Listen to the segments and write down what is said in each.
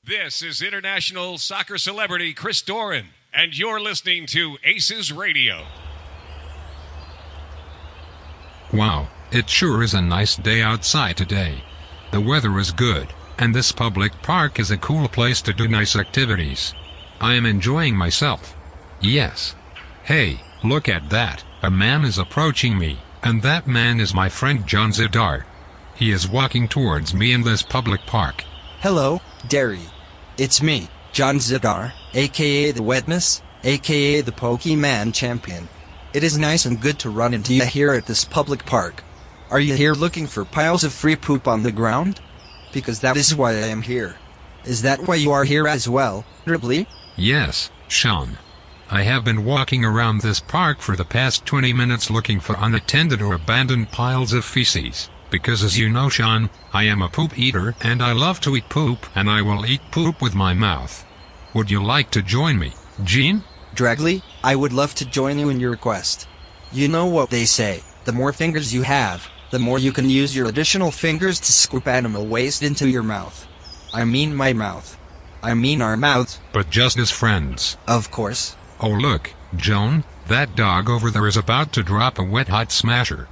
This is international soccer celebrity Chris Doran, and you're listening to ACES Radio. Wow, it sure is a nice day outside today. The weather is good, and this public park is a cool place to do nice activities. I am enjoying myself. Yes. Hey, look at that. A man is approaching me, and that man is my friend John Zidar. He is walking towards me in this public park. Hello, Derry. It's me, John Zidar, aka the Wetness, aka the Pokemon Champion. It is nice and good to run into you here at this public park. Are you here looking for piles of free poop on the ground? Because that is why I am here. Is that why you are here as well, Dribbly? Yes, Sean. I have been walking around this park for the past 20 minutes looking for unattended or abandoned piles of feces. Because as you know, Sean, I am a poop eater and I love to eat poop, and I will eat poop with my mouth. Would you like to join me, Gene? Dragly, I would love to join you in your quest. You know what they say, the more fingers you have, the more you can use your additional fingers to scoop animal waste into your mouth. I mean my mouth. I mean our mouths. But just as friends. Of course. Oh look, Joan, that dog over there is about to drop a wet hot smasher.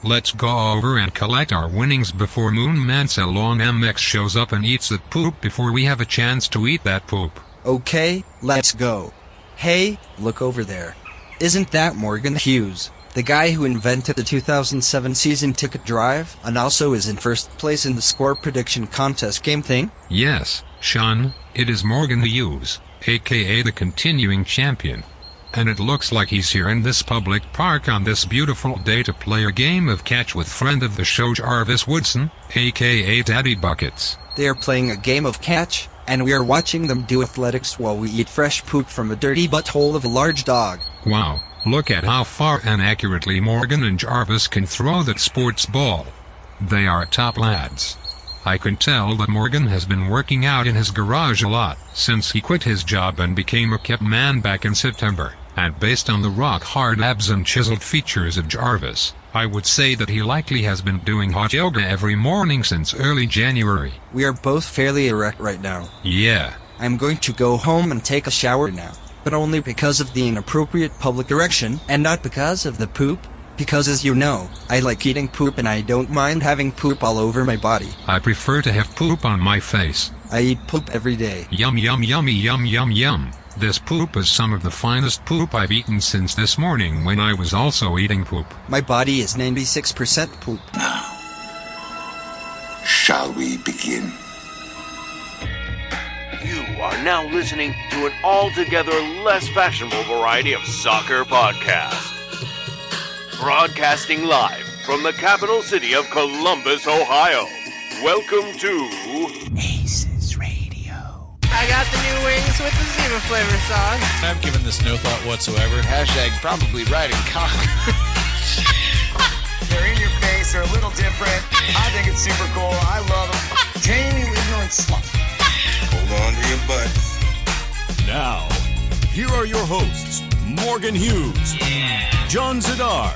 Let's go over and collect our winnings before Moon Mansalon MX shows up and eats that poop before we have a chance to eat that poop. Okay, let's go. Hey, look over there. Isn't that Morgan Hughes, the guy who invented the 2007 season ticket drive and also is in first place in the score prediction contest game thing? Yes, Sean, it is Morgan Hughes, aka the continuing champion. And it looks like he's here in this public park on this beautiful day to play a game of catch with friend of the show Jarvis Woodson, aka Daddy Buckets. They are playing a game of catch, and we are watching them do athletics while we eat fresh poop from a dirty butthole of a large dog. Wow, look at how far and accurately Morgan and Jarvis can throw that sports ball. They are top lads. I can tell that Morgan has been working out in his garage a lot since he quit his job and became a kept man back in September. And based on the rock-hard abs and chiseled features of Jarvis, I would say that he likely has been doing hot yoga every morning since early January. We are both fairly erect right now. Yeah. I'm going to go home and take a shower now, but only because of the inappropriate public erection and not because of the poop. Because as you know, I like eating poop and I don't mind having poop all over my body. I prefer to have poop on my face. I eat poop every day. Yum yum yummy yum yum yum. This poop is some of the finest poop I've eaten since this morning when I was also eating poop. My body is 96% poop. Now, shall we begin? You are now listening to an altogether less fashionable variety of soccer podcast. Broadcasting live from the capital city of Columbus, Ohio. Welcome to ACES Radio. I got the new wings with the Zima flavor sauce. I've given this no thought whatsoever. Hashtag probably riding cock. They're in your face, they're a little different. I think it's super cool. I love them. Jamie, ignorant slut. Hold on to your butts. Now, here are your hosts, Morgan Hughes, John Zidar,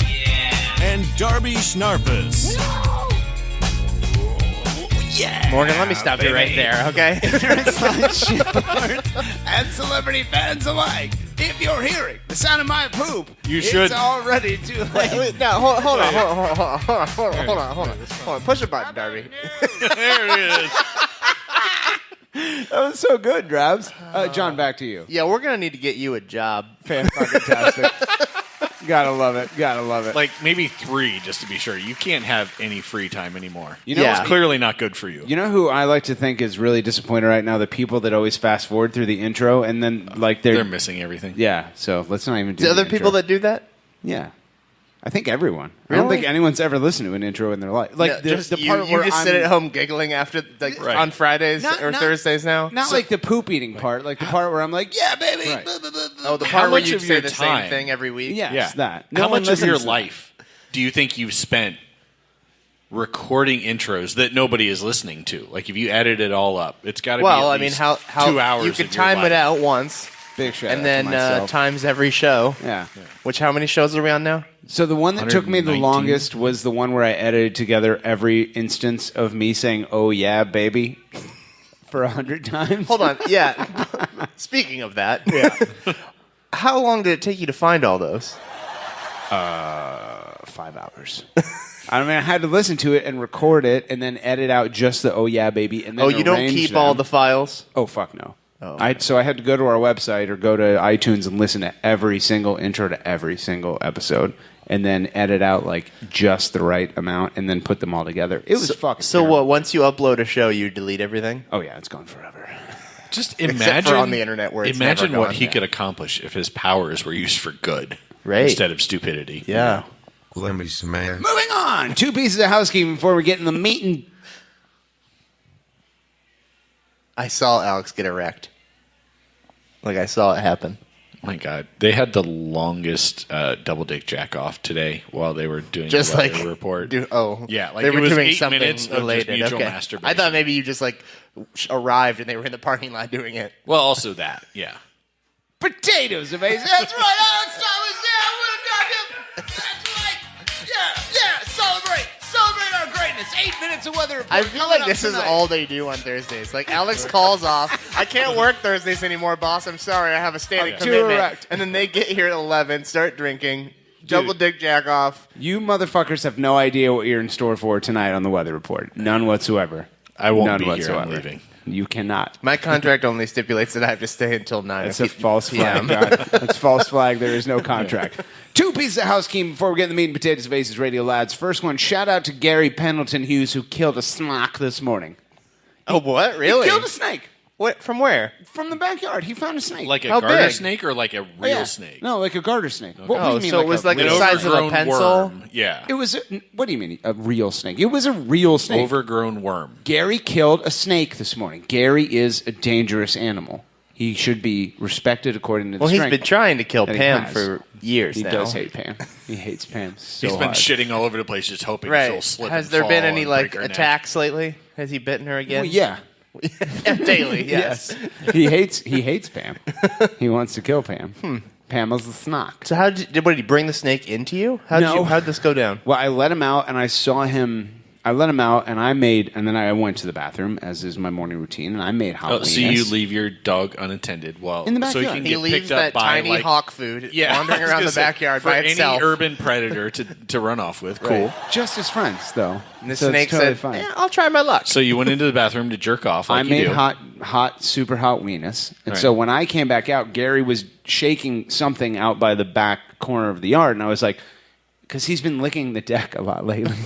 and Darby Schnarpus. Yeah. Morgan, let me stop you right there, okay? And celebrity fans alike. If you're hearing the sound of my poop, You should. It's already too late. Wait, no, hold on. Push a button, Darby. There it is. That was so good, Drabs. John, back to you. Yeah, we're going to need to get you a job. Fan-fucking-tastic. Gotta love it. Like maybe 3, just to be sure. You can't have any free time anymore. You know, It's clearly not good for you. You know who I like to think is really disappointed right now? The people that always fast forward through the intro and then like They're missing everything. Yeah, so let's not even do The the other intro. people that do that? Yeah. I think everyone. I Really? don't think anyone's ever listened to an intro in their life. Like No, the you, part you where just I'm, sit at home giggling after, like, Right. on Fridays or Thursdays now? Not like the poop eating part, like the part where I'm like, yeah, baby. Right. Oh, the How part where much you of say your the time- same thing every week? Yeah, Yeah. it's that. How No one much of your listens to that. life do you think you've spent recording intros that nobody is listening to? Like if you added it all up, it's got to be Well, at I mean, least how 2 hours you of could your time it life. out once, Big shout and out then to myself. times every show. Yeah. Which, how many shows are we on now? So the one that took me the 119. longest was the one where I edited together every instance of me saying, "Oh yeah, baby," for 100 times. Hold on. Yeah. Speaking of that, how long did it take you to find all those? 5 hours. I mean, I had to listen to it and record it and then edit out just the "Oh yeah, baby." And then you don't keep all the files? Oh fuck no. Oh, So I had to go to our website or go to iTunes and listen to every single intro to every single episode, and then edit out like just the right amount, and then put them all together. It was fucking. So terrible. what? Once you upload a show, you delete everything? Oh yeah, it's gone forever. Just Except imagine for on the internet where it's imagine never what gone. he could accomplish if his powers were used for good Right. instead of stupidity. Yeah. Let me smell. Moving on. 2 pieces of housekeeping before we get in the meat and. I saw Alex get erect. Like, I saw it happen. My God, they had the longest double dick jack off today while they were doing Just the weather like report. Yeah, like they were it was doing 8 something minutes of just related. mutual Okay. masturbation. I thought maybe you just like arrived and they were in the parking lot doing it. Well, also that, yeah. Potatoes, amazing. That's right, Alex Thomas. Yeah, what a goddamn. That's right. Yeah. Celebrate our greatness. 8 minutes of weather report. I feel like this is all they do on Thursdays. Like, Alex calls off. I can't work Thursdays anymore, boss. I'm sorry. I have a standing Too commitment. erect. And then they get here at 11, start drinking, double dick jack off. You motherfuckers have no idea what you're in store for tonight on the weather report. None whatsoever. I won't None be here. whatsoever. I'm leaving. You cannot. My contract only stipulates that I have to stay until 9. That's a false flag. God. That's false flag. There is no contract. 2 pieces of housekeeping before we get in the meat and potatoes of ACES Radio Lads. First one, shout out to Gary Pendleton Hughes, who killed a snake this morning. Oh, what? Really? He killed a snake. What? From where? From the backyard. He found a snake. Like a How garter big? snake or like a real Oh, yeah. snake? No, like a garter snake. Okay. What do you mean, so it was like An the size of a overgrown pencil? worm. Yeah. It was. What do you mean, a real snake? It was a real snake. Overgrown worm. Gary killed a snake this morning. Gary is a dangerous animal. He should be respected according to the Well, he's strength been trying to kill that he Pam has. for years He now. does hate Pam. He hates Pam so He's been hard. shitting all over the place just hoping she'll Right. slip Has and there been fall any and like break her neck. attacks lately? Has he bitten her again? Well, yeah. Daily, yes. He hates Pam. He wants to kill Pam. Pam is the snake. So what did he bring the snake into you? How'd this go down? Well, I let him out, and I saw him. I let him out, and then I went to the bathroom, as is my morning routine, and I made hot Oh, so you wings. leave your dog unattended while In the so he backyard. can He get leaves picked up that by tiny like, hawk food yeah, wandering I was around gonna the say, backyard for by any itself. urban predator to run off with. Cool. Right. Just as friends, though. And the So it's snake totally said, fine. "Yeah, I'll try my luck." So you went into the bathroom to jerk off. Like I made you do. super hot weenus. And Right. so when I came back out, Gary was shaking something out by the back corner of the yard. And I was like, because he's been licking the deck a lot lately.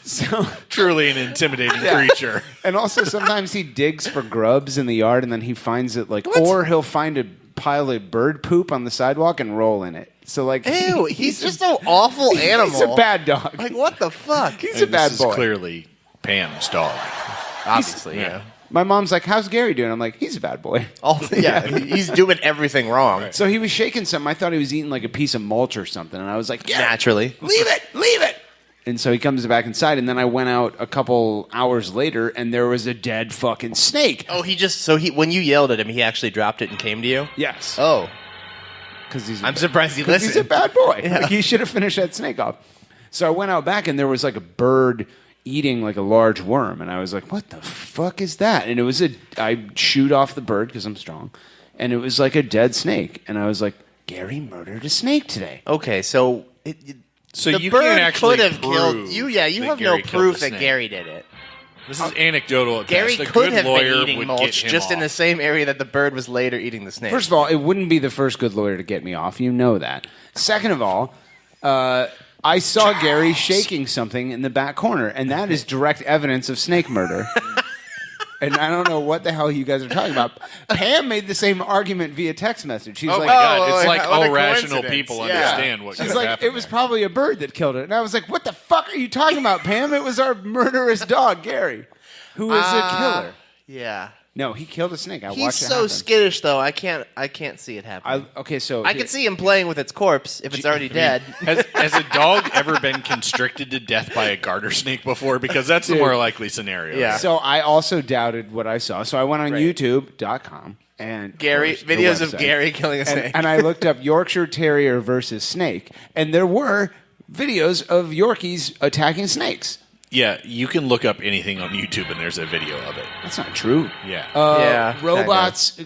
So, Truly an intimidating creature. and also sometimes he digs for grubs in the yard and then he finds it or he'll find a pile of bird poop on the sidewalk and roll in it. So like, Ew, he's just an awful animal. He's a bad dog. Like, what the fuck? He's a bad This boy. is clearly Pam's dog. Obviously, yeah. My mom's like, "How's Gary doing?" I'm like, "He's a bad boy." He's doing everything wrong. So he was shaking something. I thought he was eating like a piece of mulch or something, and I was like, "Yeah, Naturally. leave it." And so he comes back inside, and then I went out a couple hours later, and there was a dead fucking snake. Oh, when you yelled at him, he actually dropped it and came to you? Yes. Oh. Because I'm surprised he He's a listened. bad boy. Yeah. Like, he should have finished that snake off. So I went out back, and there was like a bird eating like a large worm, and I was like, "What the fuck is that?" And it was I shoot off the bird because I'm strong, and it was like a dead snake, and I was like, "Gary murdered a snake today." Okay, so So the you bird can't actually could have killed prove you. Yeah, you that have Gary no killed proof the that snake. Gary did it. This is anecdotal at Gary best. A could good have been lawyer eating would mulch get him just in the off. same area that the bird was later eating the snake. First of all, it wouldn't be the first good lawyer to get me off. You know that. Second of all, I saw Gary shaking something in the back corner, and that is direct evidence of snake murder. And I don't know what the hell you guys are talking about. Pam made the same argument via text message. She's Oh like, my God! It's like what all a rational coincidence. people Yeah. understand what. She's could like, happen it was there. probably a bird that killed it. And I was like, what the fuck are you talking about, Pam? It was our murderous dog, Gary, who is a killer. Yeah. No, he killed a snake. I He's watched it so happen. skittish, though. I can't see it happen. I can see him playing with its corpse if it's already dead. Has a dog ever been constricted to death by a garter snake before? Because that's the more likely scenario. Yeah. So I also doubted what I saw. So I went on YouTube.com and Gary of course, the videos of website. Gary killing a snake. And I looked up Yorkshire Terrier versus snake, and there were videos of Yorkies attacking snakes. Yeah, you can look up anything on YouTube and there's a video of it. That's not true. Yeah. Yeah, Robots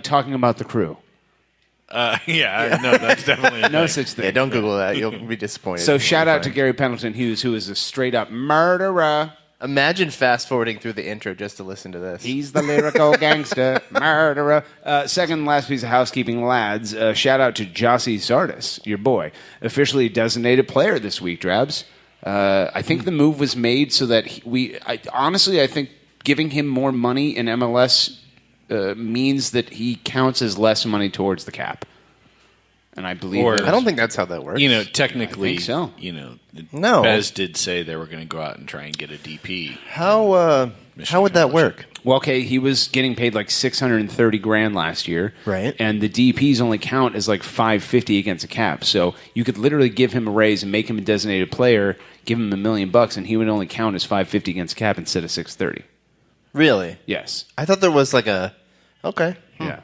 talking about the crew. Yeah, no, that's definitely a No thing. such thing. Yeah, don't Google that. You'll be disappointed. So shout You'll out to find- Gary Pendleton Hughes, who is a straight up murderer. Imagine fast forwarding through the intro just to listen to this. He's the lyrical gangster murderer. Second last piece of housekeeping, lads. Shout out to Jossie Sardis, your boy, officially designated player this week. Drabs. I think the move was made so that honestly, I think giving him more money in MLS means that he counts as less money towards the cap. And I believe Or- I don't think that's how that works. Technically, I think so. No. Bez did say they were going to go out and try and get a DP. How would that work? Well, okay, he was getting paid like $630,000 last year, Right. And the DPs only count as like $550 against a cap. So you could literally give him a raise and make him a designated player, give him $1 million, and he would only count as $550 against a cap instead of $630. Really? Yes. I thought there was like a. Okay. Yeah.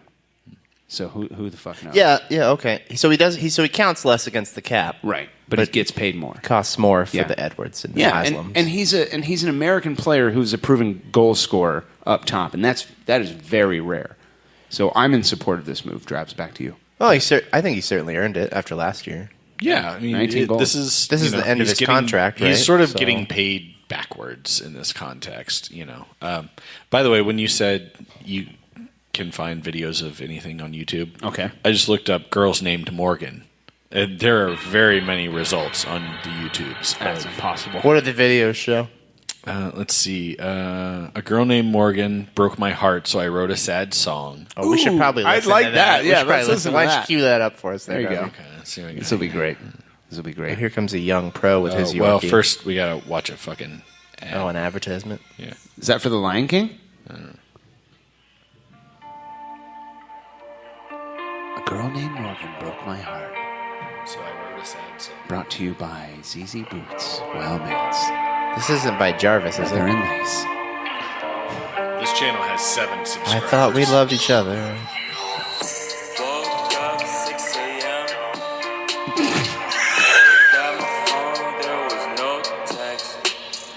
So who the fuck knows? Yeah. Yeah. Okay. So he counts less against the cap. Right. But he gets paid more. Costs more for Yeah. the Edwards and the Yeah, Haslams. and he's an American player who's a proven goal scorer up top, and that is very rare. So I'm in support of this move. Drabs, back to you. Well, I think he certainly earned it after last year. Yeah, I mean, 19 goals. this is This is the end of he's his contract, right? He's sort of So- getting paid backwards in this context. By the way, when you said you can find videos of anything on YouTube, Okay. I just looked up girls named Morgan. And there are very many results on the YouTubes. That's impossible. What did the videos show? Let's see. A girl named Morgan broke my heart, so I wrote a sad song. Oh, we should probably I'd listen like to that. We Yeah, should probably let's listen to Why don't that. you cue that up for us? There you go. Okay, let's see what we got. This will be great. This will be great. Here comes a young pro with his Yorkie. Well, first we gotta watch a fucking ad. an advertisement. Yeah. Is that for the Lion King? A girl named Morgan broke my heart. So I wrote a sad song. Brought to you by ZZ Boots, Well Mates, This isn't by Jarvis, is Leather it? and Lace. This channel has 7 I subscribers. thought we loved each other. Woke up 6 a.m. Got my phone, there was no text.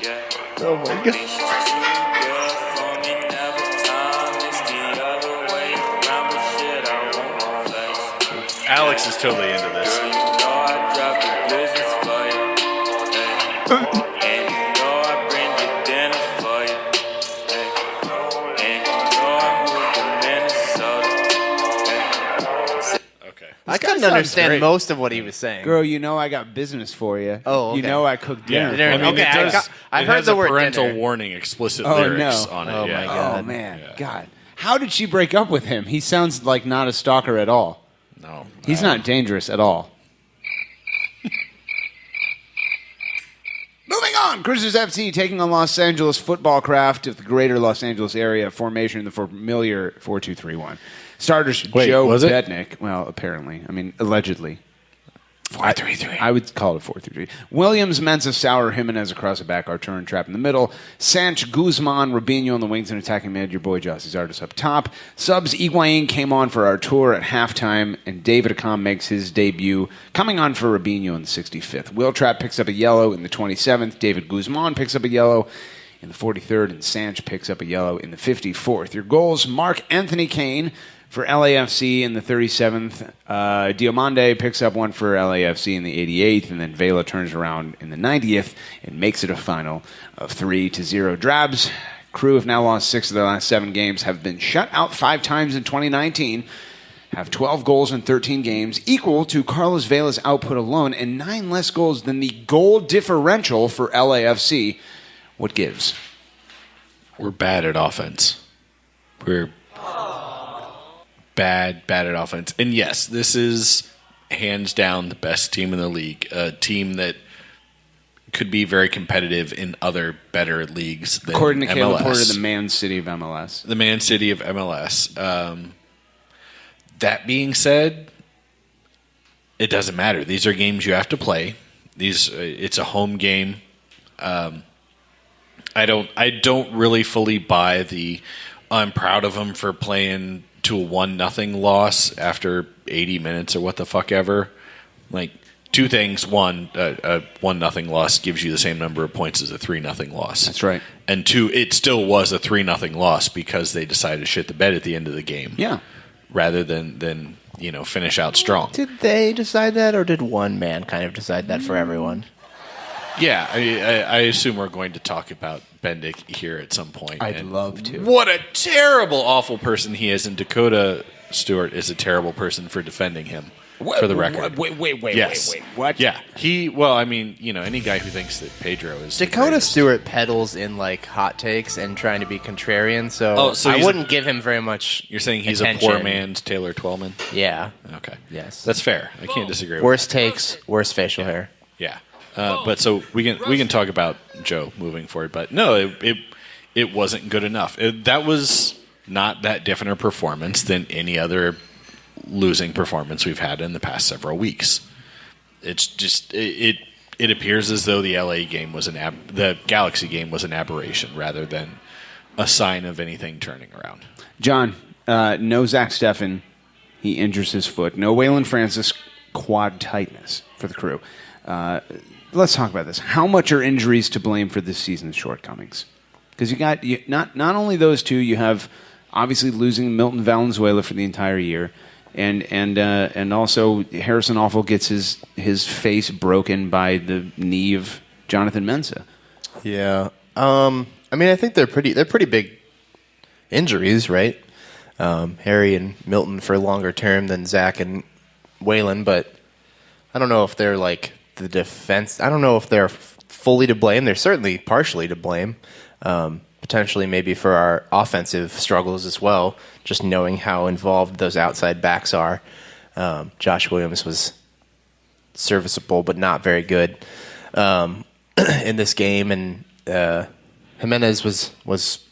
Yeah. Oh my god. Think she's too good for me, never time. It's the other way around, but shit, I won't flex. Alex is totally into this. Girl, you know I dropped the business for you. Hey. And you know I bring the dinner for you. Hey. And you know I moved to Minnesota. Hey. Okay. I couldn't sounds understand great. most of what he was saying. Girl, you know I got business for you. Oh, You okay. know I cook dinner. Yeah. for you. Okay, I've it heard has the a word parental dinner. warning, explicit Oh, lyrics no. on it. Oh, yeah. my God. Oh, man. God. How did she break up with him? He sounds like not a stalker at all. No. He's not dangerous at all. Moving on, Cruisers FC taking on Los Angeles Football Craft of the greater Los Angeles area, formation in the familiar 4-2-3-1. Starters Wait, Joe was it? Bednick. Well, apparently. I mean, allegedly. 4-3-3. I would call it 4-3-3. Williams, Mensah, Sauer, Jimenez across the back, Artur and Trapp in the middle. Sanch, Guzman, Rubinho on the wings, and attacking mid, your boy Jossie Zardes up top. Subs, Higuain came on for Artur at halftime, and David Accam makes his debut, coming on for Rubinho in the 65th. Will Trapp picks up a yellow in the 27th. David Guzman picks up a yellow in the 43rd, and Sanch picks up a yellow in the 54th. Your goals, Mark Anthony Kane for LAFC in the 37th. Diomande picks up one for LAFC in the 88th, and then Vela turns around in the 90th and makes it a final of 3-0. Drabs, crew have now lost 6 of their last 7 games, have been shut out 5 times in 2019, have 12 goals in 13 games, equal to Carlos Vela's output alone, and 9 less goals than the goal differential for LAFC. What gives? We're bad at offense. We're bad at offense. And yes, this is hands down the best team in the league. A team that could be very competitive in other better leagues than According to MLS. Caleb Porter, the Man City of MLS. The Man City of MLS. That being said, it doesn't matter. These are games you have to play. It's a home game. I don't really fully buy the I'm proud of them for playing to a 1-0 loss after 80 minutes or what the fuck ever. Like, Two things. One, a 1-0 loss gives you the same number of points as a 3-0 loss. That's right. And two, it still was a 3-0 loss because they decided to shit the bed at the end of the game. Yeah. Rather than finish out strong. Did they decide that, or did one man kind of decide that for everyone? Yeah, I assume we're going to talk about Bendick here at some point. I'd love to. What a terrible, awful person he is, and Dakota Stewart is a terrible person for defending him. For the record. Wait. What? Yeah. Any guy who thinks that Pedro is Dakota Stewart peddles in like hot takes and trying to be contrarian, so I wouldn't give him very much. You're saying he's attention. a poor man's Taylor Twellman? Yeah. Okay. Yes. That's fair. I can't disagree with Worst takes, worst facial hair. Yeah. But so we can talk about Joe moving forward, but no, it wasn't good enough. That was not that different a performance than any other losing performance we've had in the past several weeks. It's just it appears as though the LA game was the Galaxy game was an aberration rather than a sign of anything turning around. John, no Zach Steffen. He injures his foot. No Waylon Francis, quad tightness for the crew. Let's talk about this. How much are injuries to blame for this season's shortcomings? Because not only those two, you have obviously losing Milton Valenzuela for the entire year. And also Harrison Awful gets his face broken by the knee of Jonathan Mensah. Yeah. I think they're pretty big injuries, right? Harry and Milton for longer term than Zach and Waylon, but I don't know if they're like the defense. I don't know if they're fully to blame. They're certainly partially to blame. Potentially maybe for our offensive struggles as well, just knowing how involved those outside backs are. Josh Williams was serviceable but not very good in this game, and Jimenez was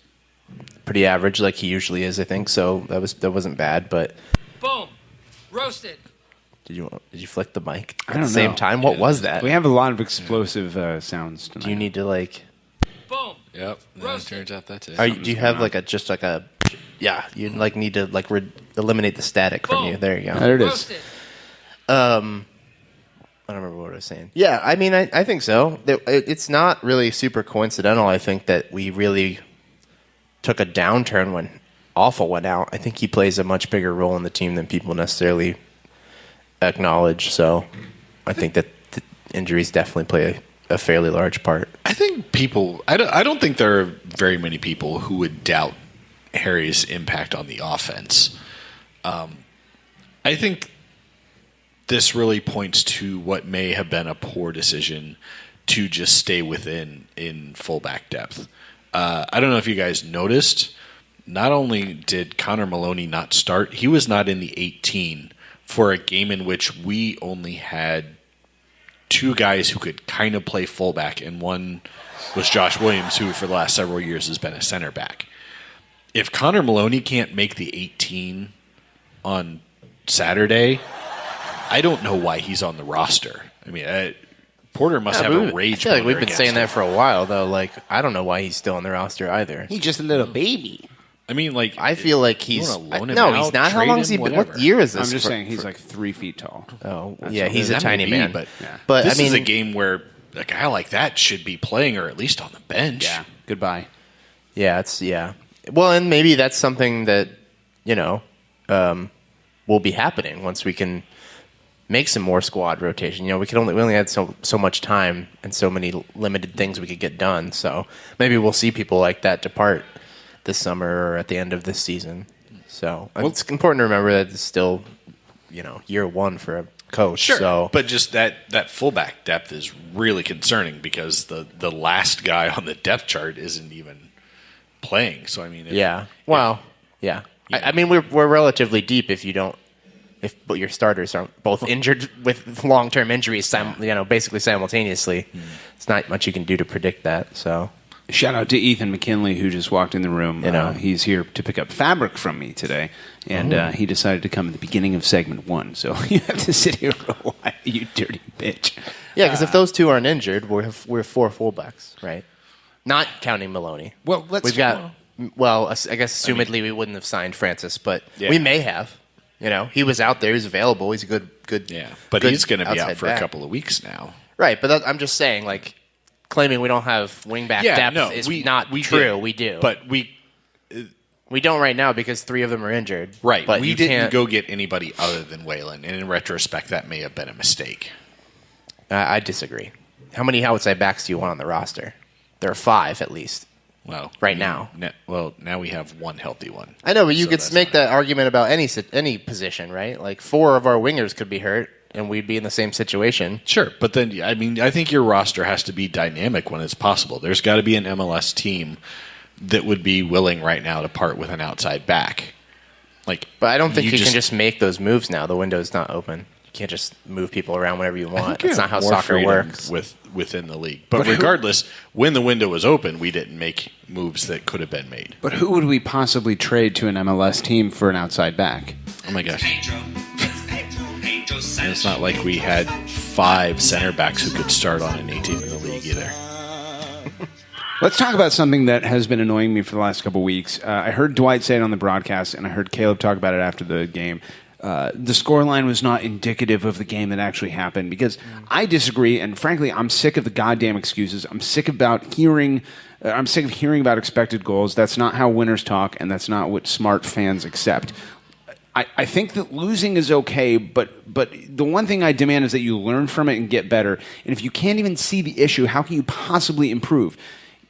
pretty average like he usually is, I think, so that wasn't bad. But Boom. Roasted. Did you flick the mic I at don't the same know. time? What was that? We have a lot of explosive sounds tonight. Do you need to like... Boom. Yep. It turns out that's it. Do you have like you like need to like eliminate the static from you. There you go. There it is. I don't remember what I was saying. Yeah, I mean, I think so. It's not really super coincidental, I think, that we really took a downturn when Awful went out. I think he plays a much bigger role in the team than people necessarily acknowledge. So I think that the injuries definitely play a fairly large part. I think I don't think there are very many people who would doubt Harry's impact on the offense. I think this really points to what may have been a poor decision to just stay in fullback depth. I don't know if you guys noticed, not only did Connor Maloney not start, he was not in the 18 for a game in which we only had two guys who could kind of play fullback, and one was Josh Williams, who for the last several years has been a center back. If Connor Maloney can't make the 18 on Saturday, I don't know why he's on the roster. I mean, Porter must have a rage. I feel like we've been saying that for a while, though. Like, I don't know why he's still on the roster either. He's just a little baby. I mean, like, I feel like he's no, he's not. How long has he been? What year is this? I'm just saying he's like 3 feet tall. Oh, That's yeah, what he's it a is. tiny man. But I this mean, is a game where a guy like that should be playing or at least on the bench. Yeah. Goodbye. Yeah. Well, and maybe that's something that will be happening once we can make some more squad rotation. We only had so much time and so many limited things we could get done. So maybe we'll see people like that depart this summer or at the end of this season. So it's important to remember that it's still, year one for a coach. Sure, so. But just that fullback depth is really concerning because the last guy on the depth chart isn't even playing. So I mean, yeah. I mean, we're relatively deep if your starters are both injured with long-term injuries, basically simultaneously. It's not much you can do to predict that. So. Shout out to Ethan McKinley, who just walked in the room. He's here to pick up fabric from me today, and he decided to come at the beginning of segment 1. So you have to sit here for a while, you dirty bitch. Yeah, because if those two aren't injured, we're 4 fullbacks, right? Not counting Maloney. Well, we've got. Well, I guess assumedly we wouldn't have signed Francis, but we may have. You know, he was out there. He's available. He's a good. Yeah, but good he's going to be out outside for back. a couple of weeks now. Right, but I'm just saying, like, claiming we don't have wingback depth is not true. We do. But we don't right now because 3 of them are injured. Right. But we you didn't can't go get anybody other than Waylon, and in retrospect, that may have been a mistake. I disagree. How many outside backs do you want on the roster? There are 5 at least. Well, now. Now we have one healthy one. I know, but you So could that's make fine. that argument about any position, right? Like 4 of our wingers could be hurt, and we'd be in the same situation. Sure, but then I think your roster has to be dynamic when it's possible. There's got to be an MLS team that would be willing right now to part with an outside back. But I don't think you can just make those moves now. The window's not open. You can't just move people around whenever you want. That's not how more soccer freedom works. within the league. But regardless, when the window was open, we didn't make moves that could have been made. But who would we possibly trade to an MLS team for an outside back? Oh my gosh. And it's not like we had 5 center backs who could start on an A team in the league either. Let's talk about something that has been annoying me for the last couple of weeks. I heard Dwight say it on the broadcast, and I heard Caleb talk about it after the game. The scoreline was not indicative of the game that actually happened because I disagree, and frankly, I'm sick of the goddamn excuses. I'm sick of hearing about expected goals. That's not how winners talk, and that's not what smart fans accept. I think that losing is okay, but the one thing I demand is that you learn from it and get better. And if you can't even see the issue, how can you possibly improve?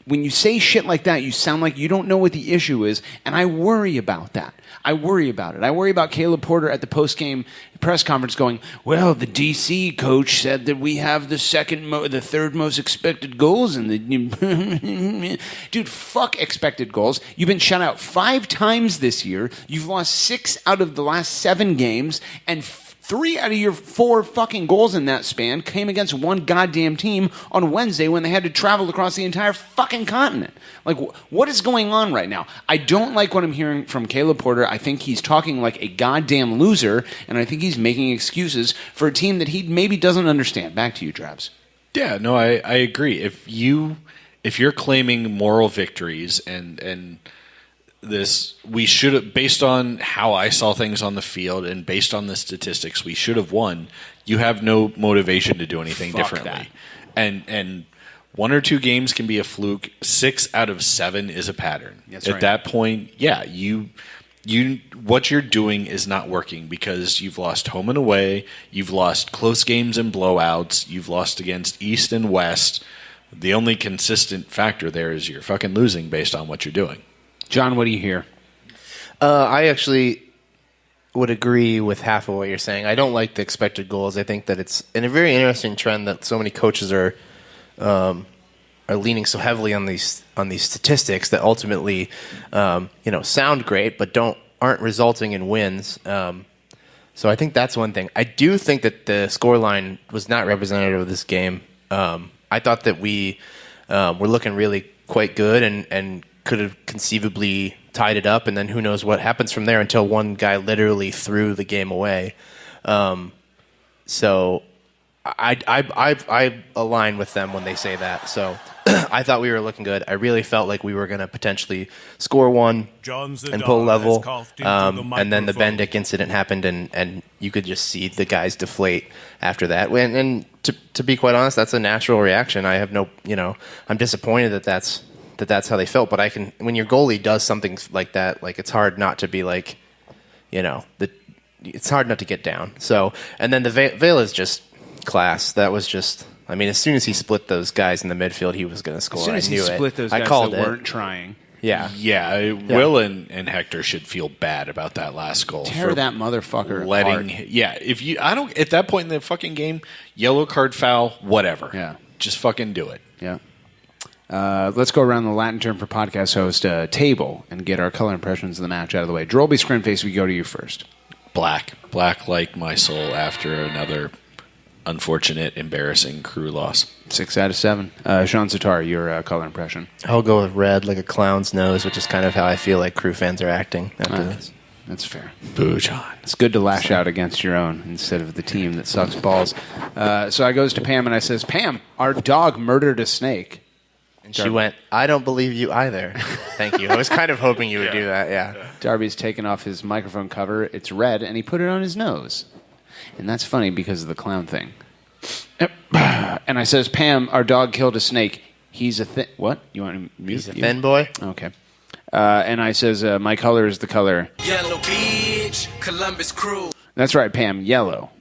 When you say shit like that, you sound like you don't know what the issue is, and I worry about that. I worry about it. I worry about Caleb Porter at the post-game press conference going, well, the DC coach said that we have the third most expected goals in the... Dude, fuck expected goals. You've been shut out 5 times this year. You've lost 6 out of the last 7 games, and 3 out of your 4 fucking goals in that span came against one goddamn team on Wednesday when they had to travel across the entire fucking continent. Like, what is going on right now? I don't like what I'm hearing from Caleb Porter. I think he's talking like a goddamn loser, and I think he's making excuses for a team that he maybe doesn't understand. Back to you, Travis. Yeah, no, I agree. If you're claiming moral victories and this, we should have, based on how I saw things on the field and based on the statistics, we should have won. You have no motivation to do anything differently. And 1 or 2 games can be a fluke. 6 out of 7 is a pattern. At that point, yeah, what you're doing is not working because you've lost home and away. You've lost close games and blowouts. You've lost against East and West. The only consistent factor there is you're fucking losing based on what you're doing. John, what do you hear? I actually would agree with half of what you're saying. I don't like the expected goals. I think that it's a very interesting trend that so many coaches are leaning so heavily on these statistics that ultimately sound great but aren't resulting in wins. So I think that's one thing. I do think that the scoreline was not representative of this game. I thought that we were looking really quite good and could have conceivably tied it up, and then who knows what happens from there until one guy literally threw the game away. So I align with them when they say that. So I thought we were looking good. I really felt like we were going to potentially score one and pull level. And then the Bendick incident happened, and you could just see the guys deflate after that. And to be quite honest, that's a natural reaction. I have I'm disappointed that that's how they felt. But when your goalie does something like that, like it's hard not to be like, it's hard not to get down. So, and then the Vela is just class. That was just, as soon as he split those guys in the midfield, he was going to score. As soon as I knew he split those I guys called that it. weren't trying. Yeah. Yeah, Will and Hector should feel bad about that last goal. Tear that motherfucker letting apart. Yeah, if you I don't at that point in the fucking game, yellow card, foul, whatever. Yeah. Just fucking do it. Yeah. Let's go around the Latin term for podcast host table and get our color impressions of the match out of the way. Drolby Scrinface, we go to you first. Black like my soul after another unfortunate, embarrassing crew loss. 6 out of 7. Sean Zatar, your color impression. I'll go with red, like a clown's nose, which is kind of how I feel like crew fans are acting after this. That's fair. Boo, John. It's good to lash out against your own instead of the team that sucks balls. So I goes to Pam and I says, Pam, our dog murdered a snake. And she went, I don't believe you either. Thank you. I was kind of hoping you would do that, yeah. Darby's taken off his microphone cover. It's red, and he put it on his nose. And that's funny because of the clown thing. And I says, Pam, our dog killed a snake. He's a thin... What? You want to mute? He's a thin boy? Okay. And I says, my color is the color... Yellow Beach, Columbus Crew. That's right, Pam. Yellow.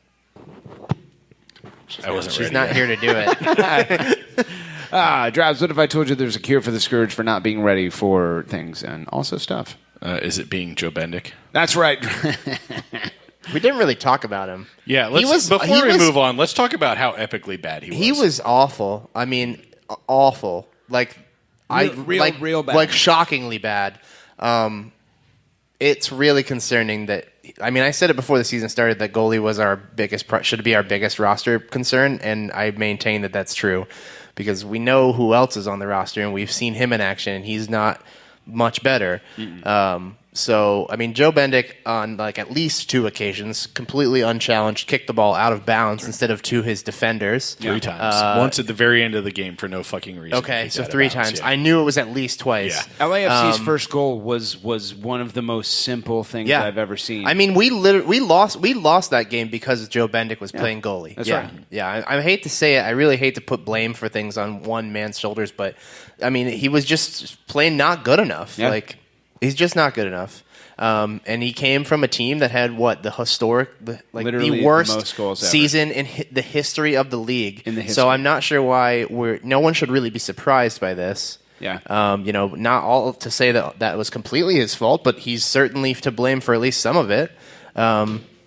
She's not here to do it. Drabs, what if I told you there's a cure for the scourge for not being ready for things and also stuff? Is it being Joe Bendick? That's right. We didn't really talk about him. Yeah, before we move on, let's talk about how epically bad he was. He was awful. I mean, awful. Real bad. Like shockingly bad. It's really concerning that. I mean, I said it before the season started that goalie was should be our biggest roster concern, and I maintain that that's true because we know who else is on the roster, and we've seen him in action, and he's not much better. So, I mean, Joe Bendick on like at least 2 occasions, completely unchallenged, kicked the ball out of bounds instead of to his defenders. 3 times. Once at the very end of the game for no fucking reason. Okay, so 3 times. Yeah. I knew it was at least twice. Yeah. LAFC's first goal was one of the most simple things I've ever seen. I mean, we lost that game because Joe Bendick was playing goalie. That's right. Yeah, I hate to say it. I really hate to put blame for things on one man's shoulders, but I mean, he was just plain not good enough. Yeah. Like, he's just not good enough. And he came from a team that had the worst season in the history of the league. So I'm not sure why no one should really be surprised by this. Yeah. Not all to say that was completely his fault, but he's certainly to blame for at least some of it.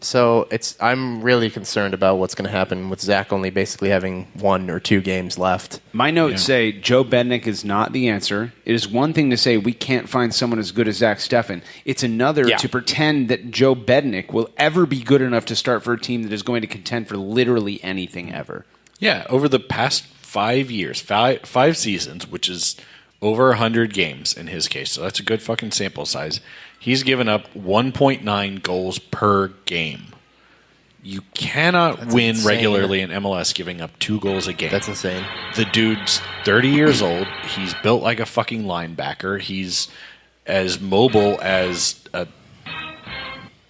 So I'm really concerned about what's going to happen with Zach only basically having 1 or 2 games left. My notes say Joe Bendick is not the answer. It is one thing to say we can't find someone as good as Zach Steffen. It's another to pretend that Joe Bendick will ever be good enough to start for a team that is going to contend for literally anything ever. Yeah, over the past 5 years, 5 seasons, which is over 100 games in his case, so that's a good fucking sample size. He's given up 1.9 goals per game. You cannot win regularly in MLS giving up 2 goals a game. That's insane. The dude's 30 years old. He's built like a fucking linebacker. He's as mobile as a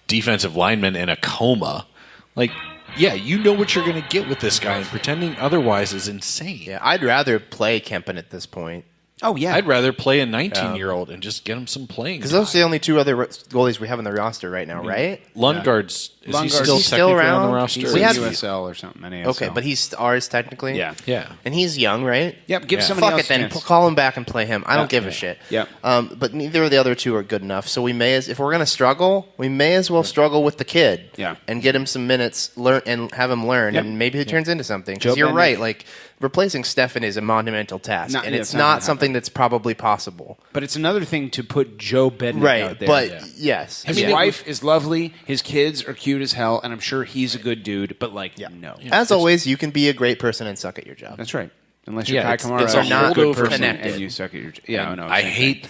defensive lineman in a coma. Like, yeah, you know what you're going to get with this guy, and pretending otherwise is insane. Yeah, I'd rather play Kempen at this point. Oh, yeah. I'd rather play a 19-year-old and just get him some playing. Because those are the only 2 other goalies we have on the roster right now, right? Lundgaard's is he still technically around on the roster? He's in USL or something. ASL. Okay, but he's ours technically? Yeah. And he's young, right? Yep, give somebody Fuck else it then. a chance. Call him back and play him. I don't give a shit. Yep. But neither of the other 2 are good enough. So if we're going to struggle, we may as well struggle with the kid. Yeah. And get him some minutes, learn and have him learn, and maybe he turns into something. Because you're right. Like, replacing Steffen is a monumental task, and it's not something that's probably possible. But it's another thing to put Joe Bendick out there. But yes. His wife is lovely, his kids are cute as hell, and I'm sure he's a good dude, but no. As always, you can be a great person and suck at your job. That's right. Unless you're Kai Kamara, it's a not holdover good person and you suck at your job. Yeah, no. I hate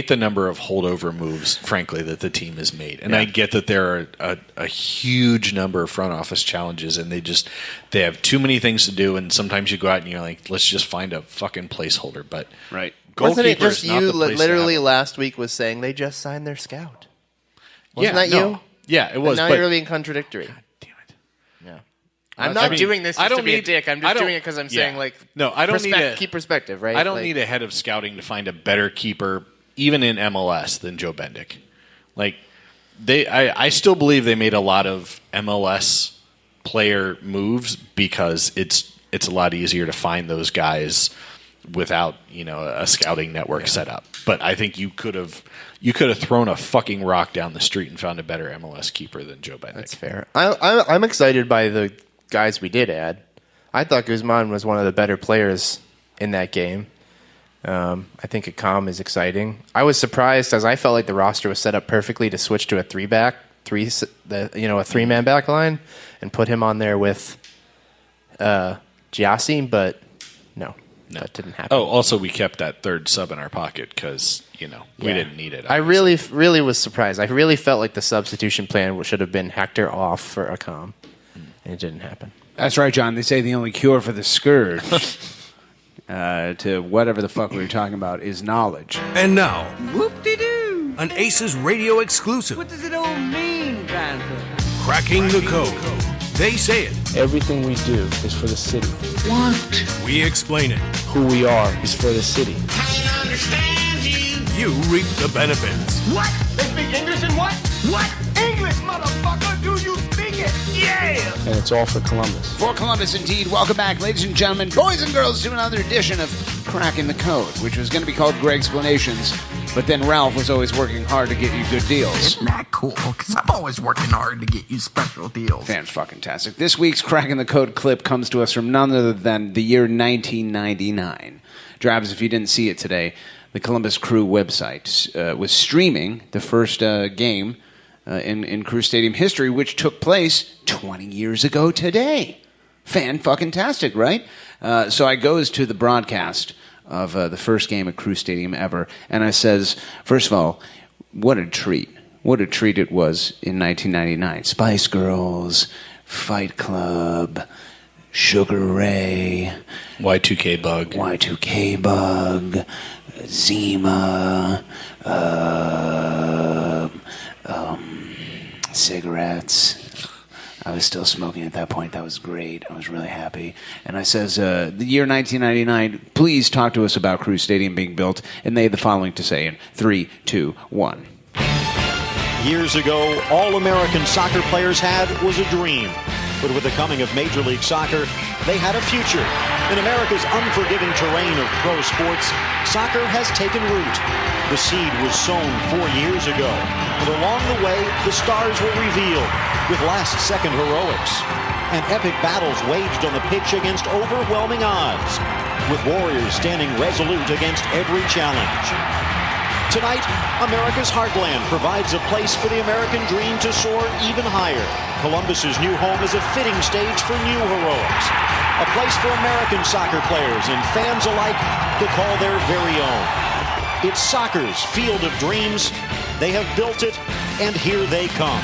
the number of holdover moves, frankly, that the team has made. And I get that there are a huge number of front office challenges, and they have too many things to do, and sometimes you go out and you're like, let's just find a fucking placeholder. But wasn't it just you literally last week was saying they just signed their scout? Wasn't that you? Yeah, it was. And now you're being contradictory. God damn it. Yeah. I'm not doing this just to be a dick. I'm just doing it because I'm saying, I don't need keep perspective, right? I don't need a head of scouting to find a better keeper, even in MLS, than Joe Bendick. Like, I still believe they made a lot of MLS player moves because it's a lot easier to find those guys without a scouting network set up. But I think you could have thrown a fucking rock down the street and found a better MLS keeper than Joe Bendick. That's fair. I'm excited by the guys we did add. I thought Guzman was one of the better players in that game. I think Akam is exciting. I was surprised as I felt like the roster was set up perfectly to switch to a 3-man back line and put him on there with Giassi, but no, that didn't happen. Oh, also we kept that third sub in our pocket because we didn't need it. I really was surprised. I really felt like the substitution plan should have been Hector off for Akam, and it didn't happen. That's right, John. They say the only cure for the scourge to whatever the fuck we were talking about is knowledge. And now, Whoop-de-doo. an ACES radio exclusive. What does it all mean, Grandpa? Cracking the code. They say it. Everything we do is for the city. What? We explain it. Who we are is for the city. I understand you. You reap the benefits. What? They speak English and what? What? English, motherfucker! Do you speak it? Yeah! And it's all for Columbus. For Columbus, indeed. Welcome back, ladies and gentlemen, boys and girls, to another edition of Cracking the Code, which was going to be called Greg Explanations, but then Ralph was always working hard to get you good deals. Isn't that cool? Because I'm always working hard to get you special deals. Fan-fucking-tastic. This week's Cracking the Code clip comes to us from none other than the year 1999. Drabs, if you didn't see it today, the Columbus Crew website was streaming the first game in Crew Stadium history, which took place 20 years ago today. Fan-fucking-tastic, right? So I goes to the broadcast of the first game at Crew Stadium ever, and I says, first of all, what a treat. What a treat it was in 1999. Spice Girls, Fight Club, Sugar Ray, Y2K Bug, Zima, cigarettes. I was still smoking at that point. That was great. I was really happy. And I says, the year 1999, please talk to us about Crew Stadium being built. And they had the following to say in 3, 2, 1. Years ago, all American soccer players had was a dream. But with the coming of Major League Soccer, they had a future. In America's unforgiving terrain of pro sports, soccer has taken root. The seed was sown 4 years ago, and along the way, the stars were revealed with last-second heroics and epic battles waged on the pitch against overwhelming odds, with warriors standing resolute against every challenge. Tonight, America's heartland provides a place for the American dream to soar even higher. Columbus's new home is a fitting stage for new heroics, a place for American soccer players and fans alike to call their very own. It's soccer's field of dreams. They have built it, and here they come.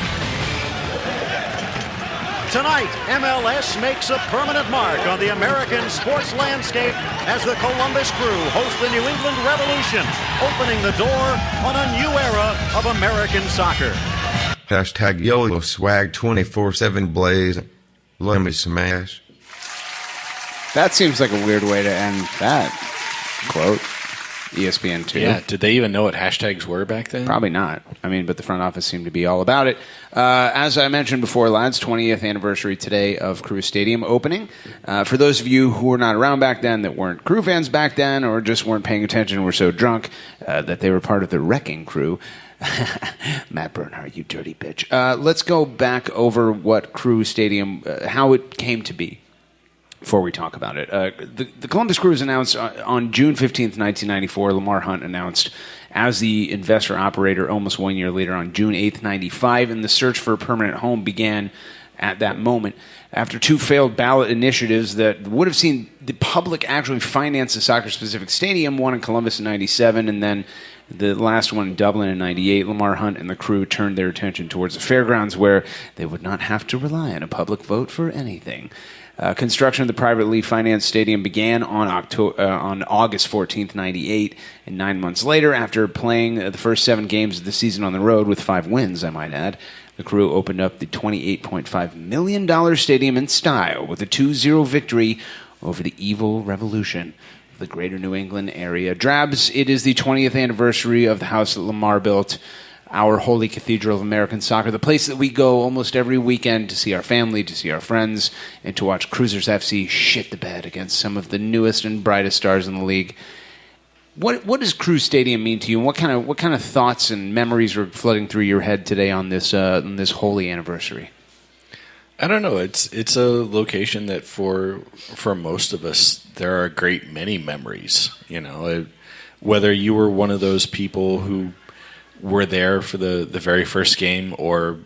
Tonight, MLS makes a permanent mark on the American sports landscape as the Columbus Crew host the New England Revolution, opening the door on a new era of American soccer. Hashtag YOLO swag 24/7 blaze. Let me smash. That seems like a weird way to end that quote. ESPN2. Yeah, did they even know what hashtags were back then? Probably not. I mean, but the front office seemed to be all about it. As I mentioned before, lads, 20th anniversary today of Crew Stadium opening. For those of you who were not around back then, that weren't Crew fans back then, or just weren't paying attention and were so drunk that they were part of the wrecking crew, Matt Bernhardt, you dirty bitch. Let's go back over what Crew Stadium, how it came to be. Before we talk about it, the Columbus Crew was announced on June 15th, 1994. Lamar Hunt announced as the investor operator almost 1 year later on June 8th, 95, and the search for a permanent home began at that moment. After two failed ballot initiatives that would have seen the public actually finance a soccer-specific stadium, one in Columbus in 97 and then the last one in Dublin in 98, Lamar Hunt and the Crew turned their attention towards the fairgrounds where they would not have to rely on a public vote for anything. Construction of the privately financed stadium began on August 14th, 98, and 9 months later, after playing the first 7 games of the season on the road with 5 wins, I might add, the Crew opened up the $28.5 million stadium in style with a 2-0 victory over the evil revolution of the greater New England area. Drabs, it is the 20th anniversary of the house that Lamar built, our holy cathedral of American soccer, the place that we go almost every weekend to see our family, to see our friends, and to watch Cruisers FC shit the bed against some of the newest and brightest stars in the league. What does Crew Stadium mean to you, and what kind of thoughts and memories are flooding through your head today on this holy anniversary? I don't know. It's a location that for most of us there are a great many memories. You know, whether you were one of those people who were there for the very first game, or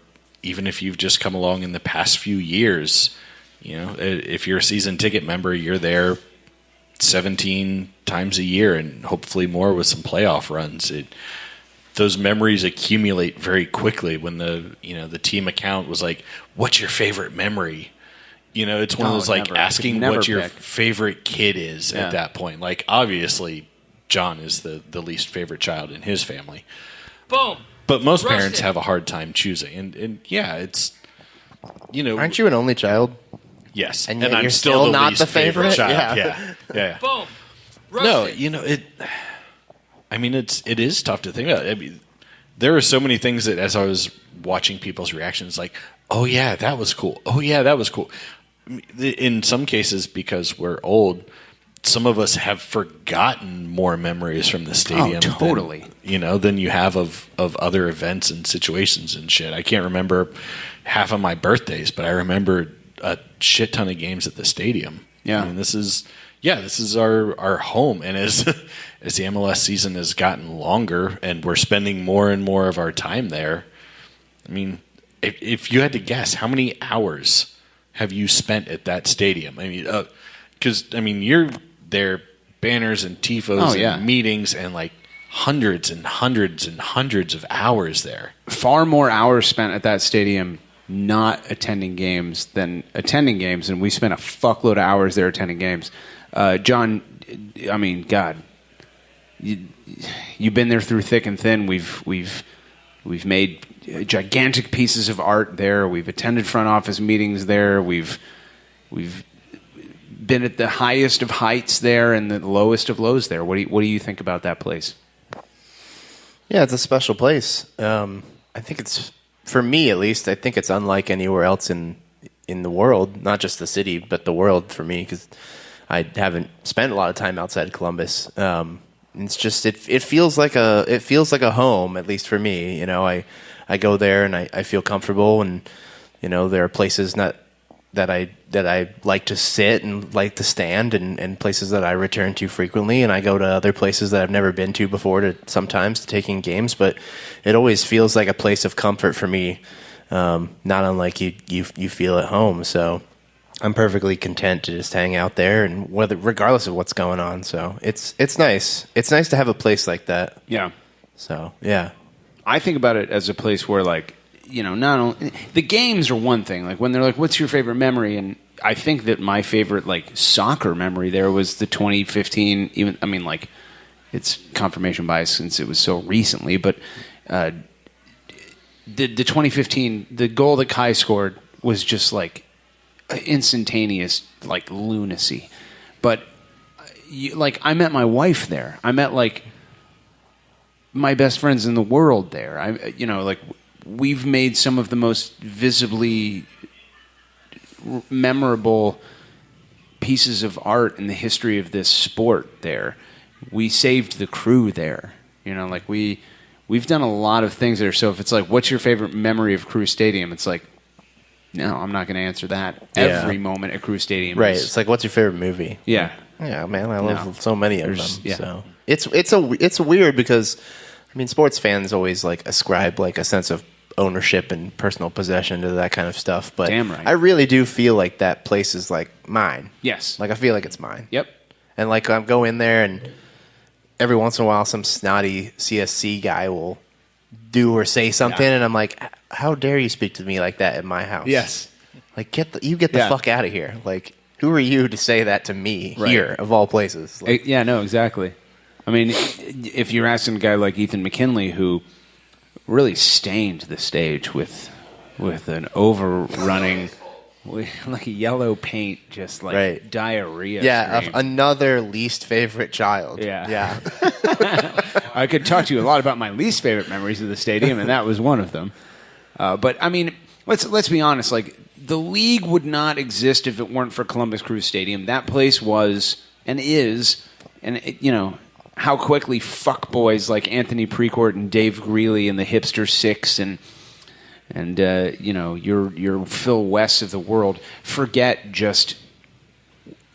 even if you've just come along in the past few years, you know, if you're a season ticket member, you're there 17 times a year and hopefully more with some playoff runs. Those memories accumulate very quickly when the team account was like, what's your favorite memory? You know, it's one of No, those like never. asking Never what your pick. favorite kid is Yeah. at that point. Like, obviously, John is the least favorite child in his family. Boom. But most Roasted. parents have a hard time choosing. And yeah, it's, you know. Aren't you an only child? Yes. And And yet I'm you're still still the not least the favorite? child. Yeah. Yeah. Boom. No, Roasted. you know, it is tough to think about. I mean, there are so many things that as I was watching people's reactions, like, oh yeah, that was cool. Oh yeah, that was cool. In some cases, because we're old, some of us have forgotten more memories from the stadium. totally. Than you have of other events and situations and shit. I can't remember half of my birthdays, but I remember a shit ton of games at the stadium. Yeah. I mean, this is our home, and as the MLS season has gotten longer and we're spending more and more of our time there, I mean, if you had to guess, how many hours have you spent at that stadium? I mean, because you're there, banners and tifos and meetings and like hundreds and hundreds and hundreds of hours there. Far more hours spent at that stadium not attending games than attending games, and we spent a fuckload of hours there attending games. John, I mean, God, you've been there through thick and thin. We've made gigantic pieces of art there. We've attended front office meetings there. We've been at the highest of heights there and the lowest of lows there. What do you think about that place? Yeah, it's a special place. I think it's, for me at least, I think it's unlike anywhere else in the world, not just the city, but the world for me, because I haven't spent a lot of time outside Columbus. It's just it feels like a home, at least for me. I go there and I feel comfortable, and there are places that I like to sit and like to stand, and places that I return to frequently, and I go to other places that I've never been to before sometimes to take in games, but it always feels like a place of comfort for me, not unlike you feel at home. So I'm perfectly content to just hang out there, and regardless of what's going on. So it's nice. It's nice to have a place like that. Yeah. So yeah, I think about it as a place where, like, not only the games are one thing. Like when they're like, "What's your favorite memory?" and I think that my favorite soccer memory there was the 2015. It's confirmation bias since it was so recently, but the 2015, the goal that Kai scored was just like instantaneous, like lunacy. But I met my wife there. I met my best friends in the world there. We've made some of the most visibly memorable pieces of art in the history of this sport there. We saved the crew there. We've done a lot of things there. So if it's like, what's your favorite memory of Crew Stadium? It's like, no, I'm not going to answer that. Yeah. Every moment at Crew Stadium. right. It's like, what's your favorite movie? Yeah. Yeah, man, I love so many of them. Yeah. So it's weird because sports fans always ascribe a sense of ownership and personal possession to that kind of stuff. But Damn right. I really do feel like that place is mine. Yes. I feel like it's mine. Yep. And I go in there, and every once in a while some snotty CSC guy will do or say something, and I'm like, how dare you speak to me like that in my house? Yes. Get the fuck out of here. Who are you to say that to me here, of all places? Yeah, no, exactly. If you're asking a guy like Ethan McKinley, who really stained the stage with an overrunning, like yellow paint, just diarrhea. Yeah, another least favorite child. Yeah. I could talk to you a lot about my least favorite memories of the stadium, and that was one of them. But let's be honest. The league would not exist if it weren't for Columbus Crew Stadium. That place was and is, and how quickly fuckboys like Anthony Precourt and Dave Greeley and the Hipster Six and your Phil West of the world forget just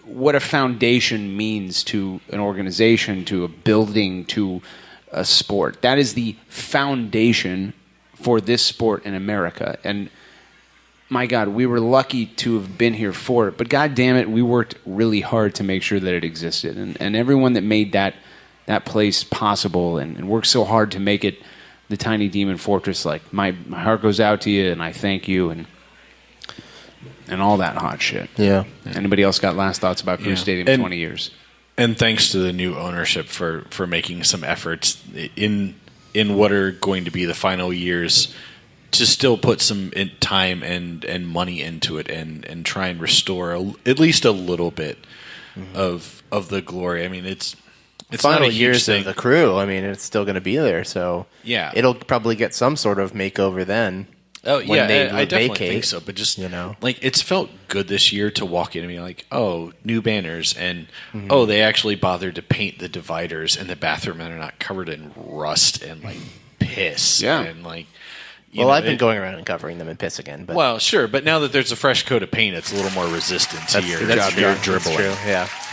what a foundation means to an organization, to a building, to a sport. That is the foundation for this sport in America. And my God, we were lucky to have been here for it. But God damn it, we worked really hard to make sure that it existed. And everyone that made that place possible and worked so hard to make it the tiny demon fortress, my heart goes out to you, and I thank you. And and all that hot shit. Yeah. Anybody else got last thoughts about Crew Yeah. Stadium And- 20 years? And thanks to the new ownership for making some efforts in what are going to be the final years to still put some time and money into it and try and restore at least a little bit of the glory. I mean, it's final not a huge years thing. of the Crew. I mean, it's still going to be there, so Yeah. it'll probably get some sort of makeover then. Oh when yeah, they I definitely vacate, think so. But just like it's felt good this year to walk in and be like, oh, new banners, and oh, they actually bothered to paint the dividers, and the bathroom are not covered in rust and like piss. Yeah. And like, Well, I've been going around and covering them in piss again. But well, sure, but now that there's a fresh coat of paint, it's a little more resistant to your dribbling. That's true.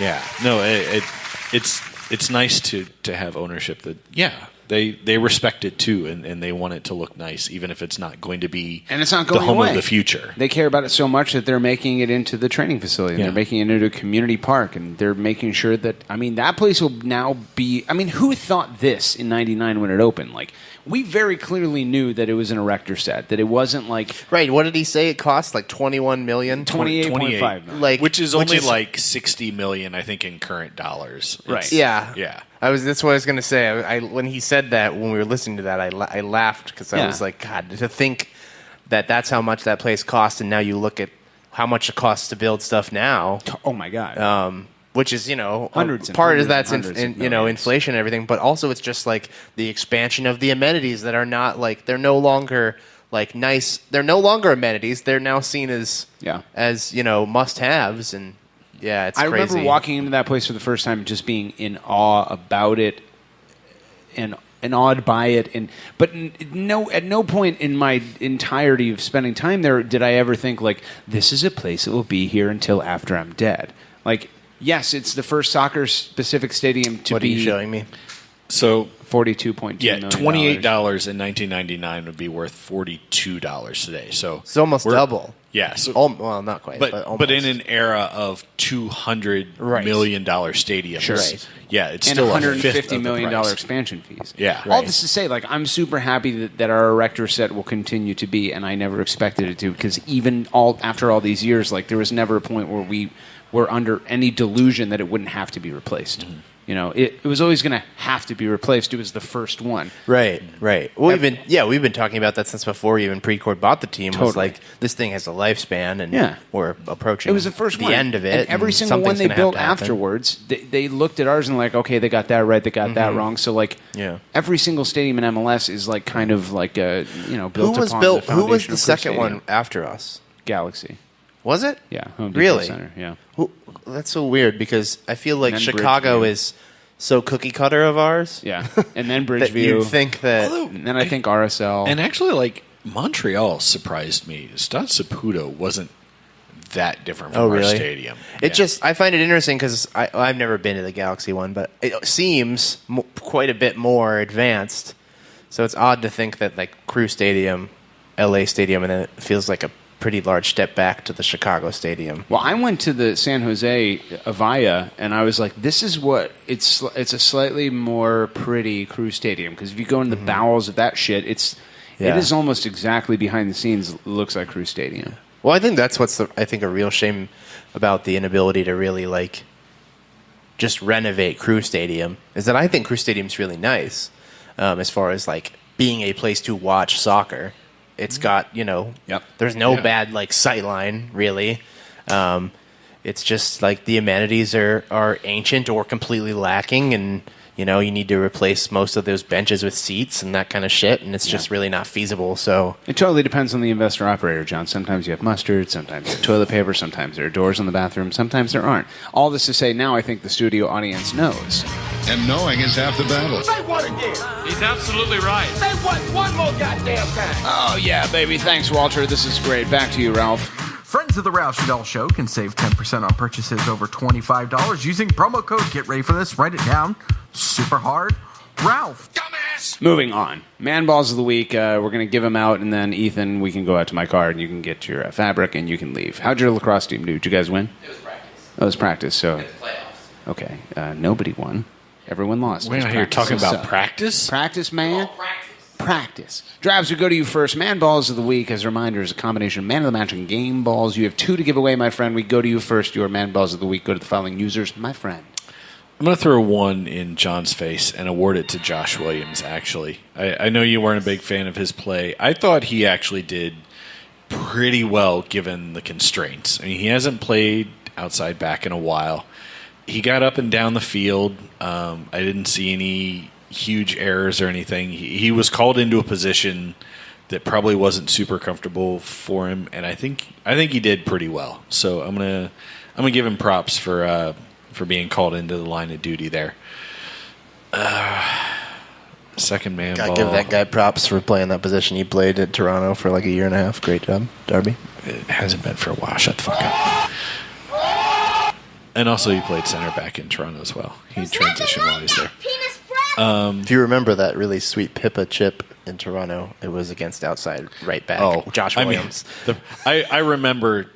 Yeah. No, it's nice to have ownership that they respect it too, and they want it to look nice, even if it's not going to be And it's not going the home away. of the future. They care about it so much that they're making it into the training facility. And Yeah. They're making it into a community park, and they're making sure that, I mean, that place will now be, I mean, who thought this in 99 when it opened? Like, we very clearly knew that it was an erector set, that it wasn't like... Right, what did he say it cost? Like $21 million? 28.5 million. Like, which is only like $60 million, I think, in current dollars. Right. Yeah. Yeah. That's what I was going to say. I when he said that, when we were listening to that, I laughed because I Yeah. was like, God, to think that that's how much that place cost, and now you look at how much it costs to build stuff now. Oh, my God. Which is, Hundreds and part of hundreds that's and hundreds of millions. inflation and everything, but also it's just like the expansion of the amenities that are not like, they're no longer like nice. They're no longer amenities. They're now seen as must-haves, and yeah, it's I crazy. remember walking into that place for the first time and just being in awe about it and awed by it. But at no point in my entirety of spending time there did I ever think, like, this is a place that will be here until after I'm dead. Like, yes, it's the first soccer-specific stadium to What be... are you showing me? So $42.2 yeah, million. $28 in 1999 would be worth $42 today. So It's almost we're- double. Yeah. So, Well, not quite, but almost. but in an era of $200 million stadiums, Sure. Right. yeah, it's And still a fifth $150 of the million price. expansion fees. Yeah. All Right. this to say, like, I'm super happy that our erector set will continue to be, and I never expected it to, because even after all these years, like, there was never a point where we were under any delusion that it wouldn't have to be replaced. Mm-hmm. You know, it was always going to have to be replaced. It was the first one. Right. Well, we've been talking about that since before even Precourt bought the team. Totally. Was like, this thing has a lifespan, and Yeah. we're approaching It was the first one. end of it. And every single one something's they gonna built have to happen. afterwards, they looked at ours and like, okay, they got that right, they got that wrong. So like, Yeah. every single stadium in MLS is like kind of like built Who was upon built? the Who was foundation the of Crew second Stadium. one after us? Galaxy. Was it? Yeah, Home Depot Really? Center. Yeah. That's so weird because I feel like And then Chicago Bridgeview. is so cookie cutter of ours. Yeah, and then That Bridgeview. you'd think that. And then I think RSL. And actually, like, Montreal surprised me. Stade Saputo wasn't that different from Oh, our really? stadium. I find it interesting because I've never been to the Galaxy one, but it seems quite a bit more advanced. So it's odd to think that like Crew Stadium, LA Stadium, and then it feels like a pretty large step back to the Chicago Stadium. Well, I went to the San Jose Avaya, and I was like, "This is what it's a slightly more pretty Crew Stadium." Because if you go in the bowels of that shit, it Yeah. is almost exactly behind the scenes looks like Crew Stadium. Well, I think that's what's I think a real shame about the inability to really like just renovate Crew Stadium is that I think Crew Stadium's really nice as far as like being a place to watch soccer. It's got there's no bad like sight line really. It's just like the amenities are ancient or completely lacking, and you need to replace most of those benches with seats and that kind of shit, and it's just really not feasible. So It totally depends on the investor operator, John. Sometimes you have mustard, sometimes you have toilet paper, sometimes there are doors in the bathroom, sometimes there aren't. All this to say, now I think the studio audience knows. And knowing is half the battle. Say what again? He's absolutely right. Say what one more goddamn time. Oh, yeah, baby. Thanks, Walter. This is great. Back to you, Ralph. Friends of the Ralph Shadell Show can save 10% on purchases over $25 using promo code Get Ready For This. Write it down. Super hard. Ralph. Moving on. Man Balls of the Week. We're going to give them out, and then, Ethan, we can go out to my car, and you can get your fabric, and you can leave. How'd your lacrosse team do? Did you guys win? It was practice. Oh, it was practice, so... It's playoffs. Okay. Nobody won. Everyone lost. Wait, It was you're practice. talking about So- practice? Practice, man. practice. Drabs, we go to you first. Man balls of the week, as a reminder, is a combination of man of the match and game balls. You have 2 to give away, my friend. We go to you first. Your man balls of the week go to the following users, my friend. I'm going to throw one in John's face and award it to Josh Williams, actually. I know you weren't a big fan of his play. I thought he actually did pretty well given the constraints. I mean, he hasn't played outside back in a while. He got up and down the field. I didn't see any huge errors or anything. He was called into a position that probably wasn't super comfortable for him, and I think he did pretty well. So I'm gonna give him props for being called into the line of duty there. Second man ball. Gotta give that guy props for playing that position. He played at Toronto for like a year and a half. Great job, Darby. It hasn't been for a while. Shut the fuck up. And also he played center back in Toronto as well. He transitioned while he was there. If you remember that really sweet Pippa chip in Toronto, it was against outside right back. Josh Williams. I remember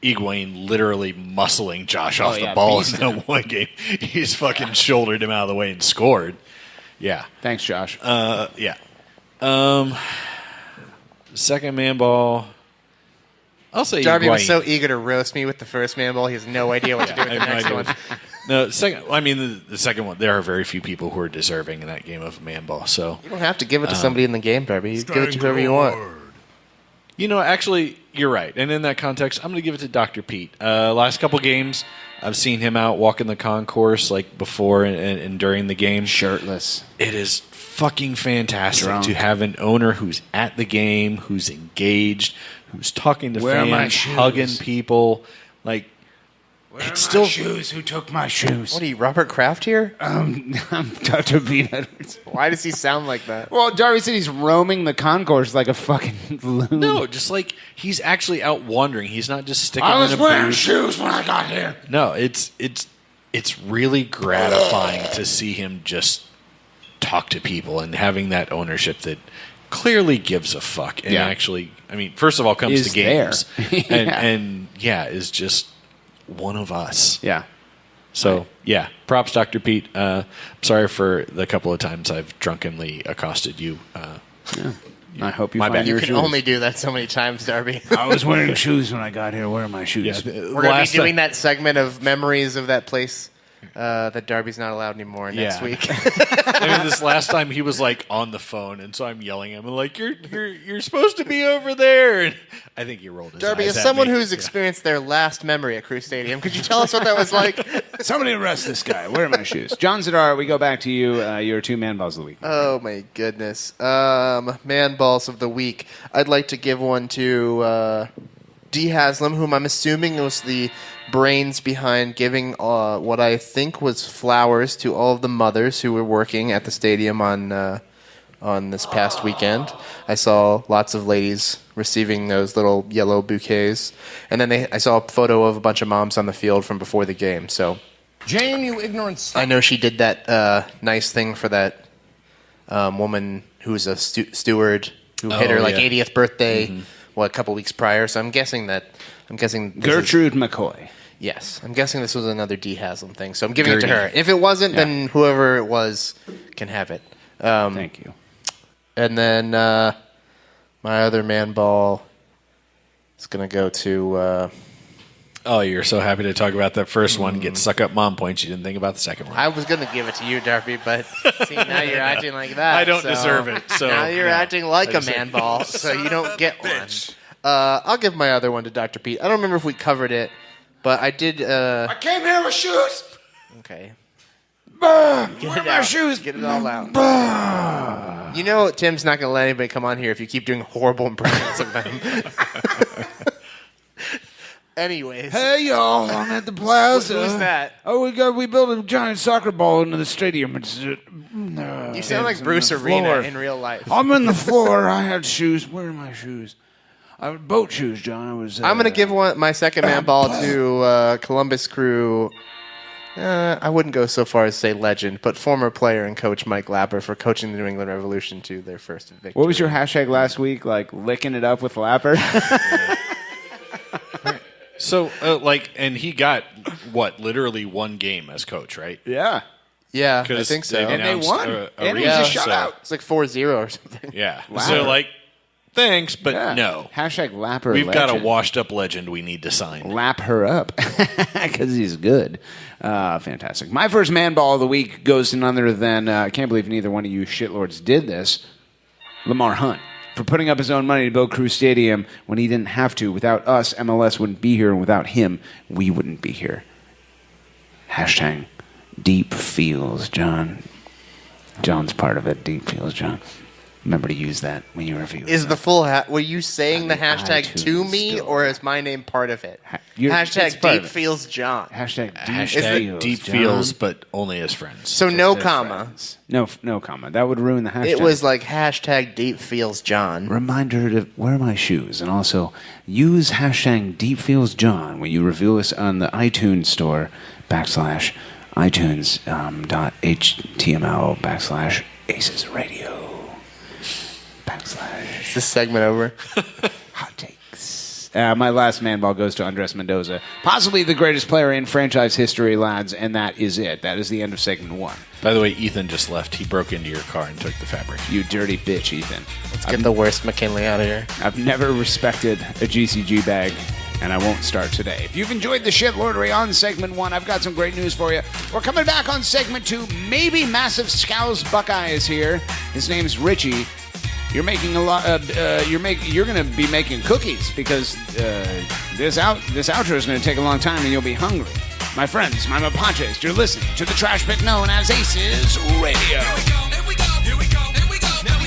Higuain literally muscling Josh off the ball in that one game. He's fucking shouldered him out of the way and scored. Yeah. Thanks, Josh. Yeah. Second man ball. I'll say Darby Higuain. was so eager to roast me with the first man ball. He has no idea what to do with the next one. No, second. I mean, the second one. There are very few people who are deserving in that game of man ball. So you don't have to give it to somebody in the game, Darby. You give it to whoever you want. You know, actually, you're right. And in that context, I'm going to give it to Dr. Pete. Last couple games, I've seen him out walking the concourse like before and during the game, shirtless. It is fucking fantastic Drunk. to have an owner who's at the game, who's engaged, who's talking to fans, hugging people. Like, it's still shoes. Who took my shoes? What are you, Robert Kraft here? I'm Dr. Pete Edwards. Why does he sound like that? Well, Darby said he's roaming the concourse like a fucking loon. No, just like he's actually out wandering. He's not just sticking. I was in a wearing booth. shoes when I got here. No, it's really gratifying to see him just talk to people and having that ownership that clearly gives a fuck and actually, I mean, first of all, comes Is to games there. and is just one of us. Yeah. So yeah, props, Dr. Pete. Sorry for the couple of times I've drunkenly accosted you. I hope you My find bad. your You can shoes. only do that so many times, Darby. I was wearing shoes when I got here. Where are my shoes? We're going to be doing that segment of memories of that place that Darby's not allowed anymore next week. I mean, this last time he was like on the phone, and so I'm yelling at him like, "You're supposed to be over there." And I think he rolled his Darby, eyes as at someone me. who's experienced their last memory at Crew Stadium, could you tell us what that was like? Somebody arrest this guy. Where are my shoes? John Zadar, we go back to you. Your 2 man balls of the week. Oh, my goodness. Man balls of the week. I'd like to give one to D. Haslam, whom I'm assuming was the brains behind giving what I think was flowers to all of the mothers who were working at the stadium on this past weekend. I saw lots of ladies receiving those little yellow bouquets. And then I saw a photo of a bunch of moms on the field from before the game. So Jane, you ignorant I know she did that nice thing for that woman who's a steward who hit her 80th birthday a couple weeks prior. So I'm guessing this Gertrude McCoy. Yes, I'm guessing this was another D. Haslam thing. So I'm giving it to her. If it wasn't, then whoever it was can have it. Thank you. And then my other man ball is going to go to... Oh, you're so happy to talk about that first one. Get suck up mom points. You didn't think about the second one. I was going to give it to you, Darby, but see, now you're acting like that. I don't deserve it. So now you're acting like a man ball, so you don't get one. I'll give my other one to Dr. Pete. I don't remember if we covered it, but I did... I came here with shoes. Okay. Where Get are it my out. shoes? Get it all out. You know Tim's not going to let anybody come on here if you keep doing horrible impressions of them. Anyways. Hey y'all, I'm at the plaza. Who's that? Oh, we built a giant soccer ball into the stadium. You sound like Bruce Arena in real life. I'm in the floor. I had shoes. Where are my shoes? Boat shoes, John. I'm going to give my second man ball to Columbus Crew. I wouldn't go so far as say legend, but former player and coach Mike Lapper for coaching the New England Revolution to their first victory. What was your hashtag last week? Like licking it up with Lapper? So, and he got, literally one game as coach, right? Yeah. Yeah, I 'Cause think so. they've And they announced won. a And it was a rematch, shutout. It's like 4-0 or something. Yeah. Wow. So, like, thanks, but Yeah. no. Hashtag Lapper We've got a legend. washed-up legend we need to sign. Lap her up because he's good. Fantastic. My first man ball of the week goes to none other than, I can't believe neither one of you shitlords did this, Lamar Hunt, for putting up his own money to build Crew Stadium when he didn't have to. Without us, MLS wouldn't be here, and without him, we wouldn't be here. Hashtag Deep Feels John. John's part of it. Deep Feels John. Remember to use that when you review. Is the full were you saying the the hashtag iTunes to me, store. or is my name part of it? It's Hashtag part Deep of it. Feels John. Hashtag Hashtag deep John. feels, but only as friends. So Just no as comma. friends. No comma. That would ruin the hashtag. It was like hashtag Deep Feels John. Reminder to wear my shoes, and also use hashtag DeepFeelsJohn when you review us on the iTunes store /iTunes.html /ACES Radio Is this segment over? Hot takes. My last man ball goes to Andres Mendoza, possibly the greatest player in franchise history, lads, and that is it. That is the end of segment 1. By the way, Ethan just left. He broke into your car and took the fabric. You dirty bitch, Ethan. Let's get the worst McKinley out of here. I've never respected a GCG bag, and I won't start today. If you've enjoyed the shit lordery on segment 1, I've got some great news for you. We're coming back on segment 2. Maybe Massive Scouse Buckeye is here. His name's Richie. You're making a lot. You're going to be making cookies because this outro is going to take a long time, and you'll be hungry. My friends, my mapaches, you're listening to the trash pit known as ACES Radio. Now we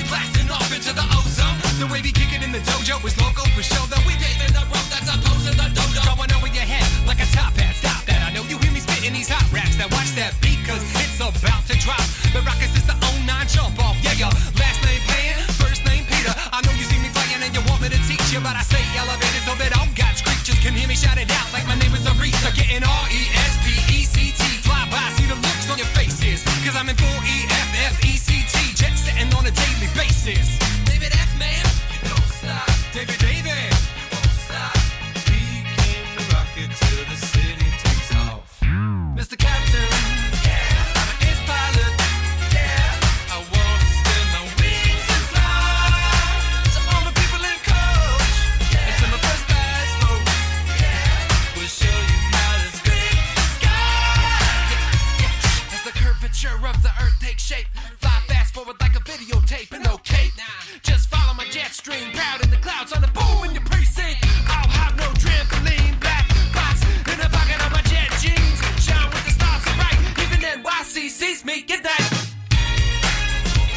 blasting off into the ozone. The way we kick it in the dojo is local for show. Though we paving the road that's opposed to the dodo. Going over your head like a top hat. Stop that. I know you hear me spitting these hot raps. Now watch that beat, cause it's about to drop. The Rockets is the 09 jump off. Yeah, yo. Last name Pan, first name Peter. I know you see me playing and you want me to teach you, but I say elevated so that all God's creatures can hear me shout it out like my name is Aretha. Getting RESPECT. Fly by, see the looks on your faces. Cause I'm in full EFFECT. Jet setting on a daily basis. David F. Man, you don't stop. David, you won't stop. We came to rock it till the city takes off. Mr. Captain, yeah, I'm an ace pilot, yeah. I wanna spin my wings and fly. To all my people in coach, yeah. And to my first class folks, yeah. We'll show you how to scrape the sky. As the curvature of the earth takes shape, fly fast forward like a videotape and no cape. Just follow my jet stream, proud in the clouds on the boom in your precinct. I'll have no trampoline, black box in the pocket of my jet jeans. Shine with the stars so bright, even NYC sees me. Get that?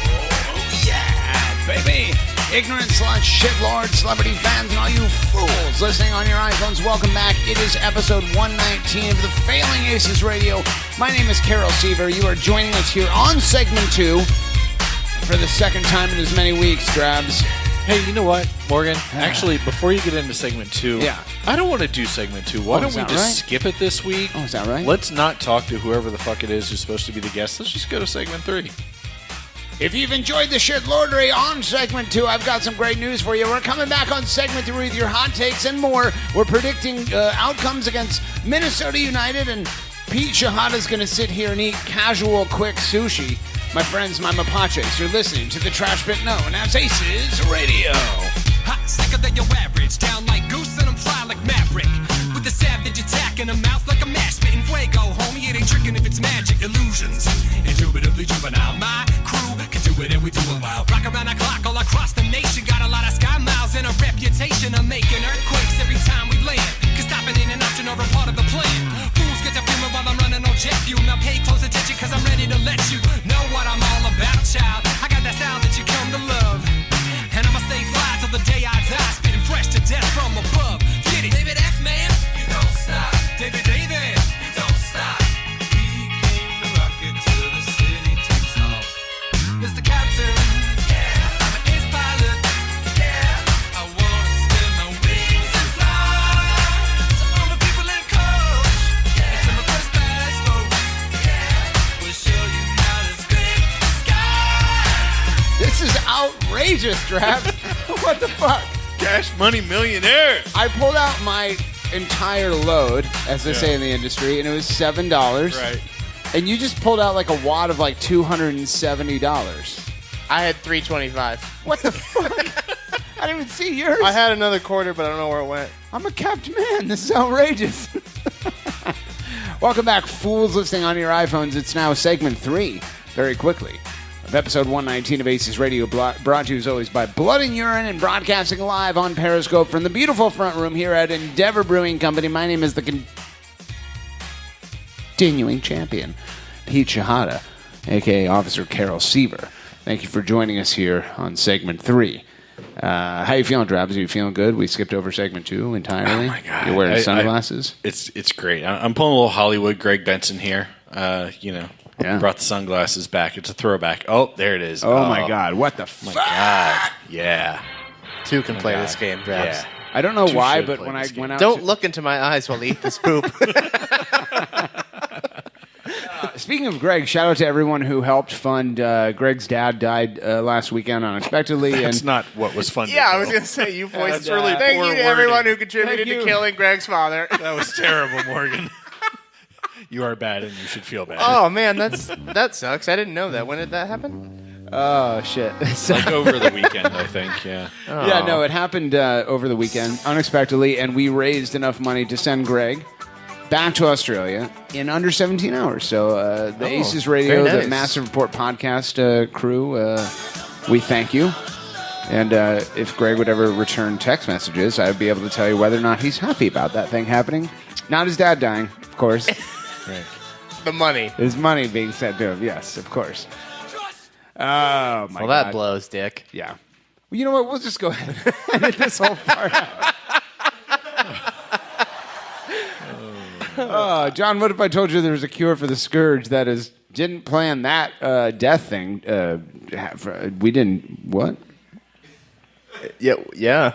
Oh, yeah, baby. Ignorant sluts, shitlords, celebrity fans, and all you fools listening on your iPhones, welcome back. It is episode 119 of the Failing Aces Radio. My name is Carol Seaver. You are joining us here on segment 2 for the second time in as many weeks, Drabs. Hey, you know what, Morgan? Actually, before you get into segment 2, Yeah. I don't want to do segment 2. Why don't is we that just right? skip it this week? Oh, is that right? Let's not talk to whoever the fuck it is who's supposed to be the guest. Let's just go to segment 3. If you've enjoyed the shit lordery on segment 2, I've got some great news for you. We're coming back on segment 3 with your hot takes and more. We're predicting outcomes against Minnesota United, and Pete Shahada's going to sit here and eat casual, quick sushi. My friends, my mapaches, you're listening to the trash pit known as ACES Radio. Hot, sicker than your average. Down like goose and I'm fly like Maverick. With a savage attack and a mouth like a mash. Spitting fuego, homie. It ain't tricking if it's magic illusions. Indubitably juvenile. My crew can do it and we do it well. Rock around the clock all across the nation. Got a lot of sky miles and a reputation of making earthquakes every time we land. Cause stopping ain't an option or a part of the plan. Fools get to fuming while I'm running on jet fuel. Now pay close attention cause I'm ready to let you know what I'm all about, child. I got that style that you come to love. And I'ma stay fly till the day I die. Spitting fresh to death from above. Get it? David F. Man, you don't stop. David, you don't stop. We came to rock it till the city takes off. Mr. Captain, yeah, I'm an ace pilot, yeah. I wanna spin my wings and fly. To all my people in coach, yeah. And to my first class folks, yeah. We'll show you how to scrape the sky. This is outrageous, Drab. What the fuck? Cash money millionaire. I pulled out my entire load, as they say in the industry, and it was $7. Right. And you just pulled out like a wad of like $270. I had $3.25. What the fuck? I didn't even see yours. I had another quarter, but I don't know where it went. I'm a kept man. This is outrageous. Welcome back, fools listening on your iPhones. It's now segment 3, very quickly, of episode 119 of ACES Radio, brought to you as always by Blood and Urine and broadcasting live on Periscope from the beautiful front room here at Endeavor Brewing Company. My name is the continuing champion, Pete Shahada, a.k.a. Officer Carol Seaver. Thank you for joining us here on segment 3. How you feeling, Drabs? Are you feeling good? We skipped over segment 2 entirely. Oh my God! You're wearing sunglasses. It's great. I'm pulling a little Hollywood Greg Benson here. Brought the sunglasses back. It's a throwback. Oh, there it is. Oh my God! What the fuck? My God! Yeah. Two can play this game, Drabs. Yeah. I don't know Two why, should but play when I this went out, Don't look into my eyes while you eat this poop. Speaking of Greg, shout out to everyone who helped fund. Greg's dad died last weekend unexpectedly. That's and not what was funded. Yeah, I was going to say, you voiced That's really Thank poor you to wording. everyone who contributed Thank to you. killing Greg's father. That was terrible, Morgan. You are bad, and you should feel bad. Oh, man, that sucks. I didn't know that. When did that happen? Oh, shit. Like over the weekend, I think, yeah. Oh. Yeah, no, it happened over the weekend unexpectedly, and we raised enough money to send Greg back to Australia in under 17 hours. So the ACES Radio, very nice. the Massive Report podcast crew, we thank you. And if Greg would ever return text messages, I would be able to tell you whether or not he's happy about that thing happening. Not his dad dying, of course. Right. The money. His money being sent to him, yes, of course. Oh, my God. Well, that blows, Dick. Yeah. Well, you know what? We'll just go ahead and edit this whole part out. John, what if I told you there was a cure for the scourge that is didn't plan that death thing? We didn't. What? Yeah.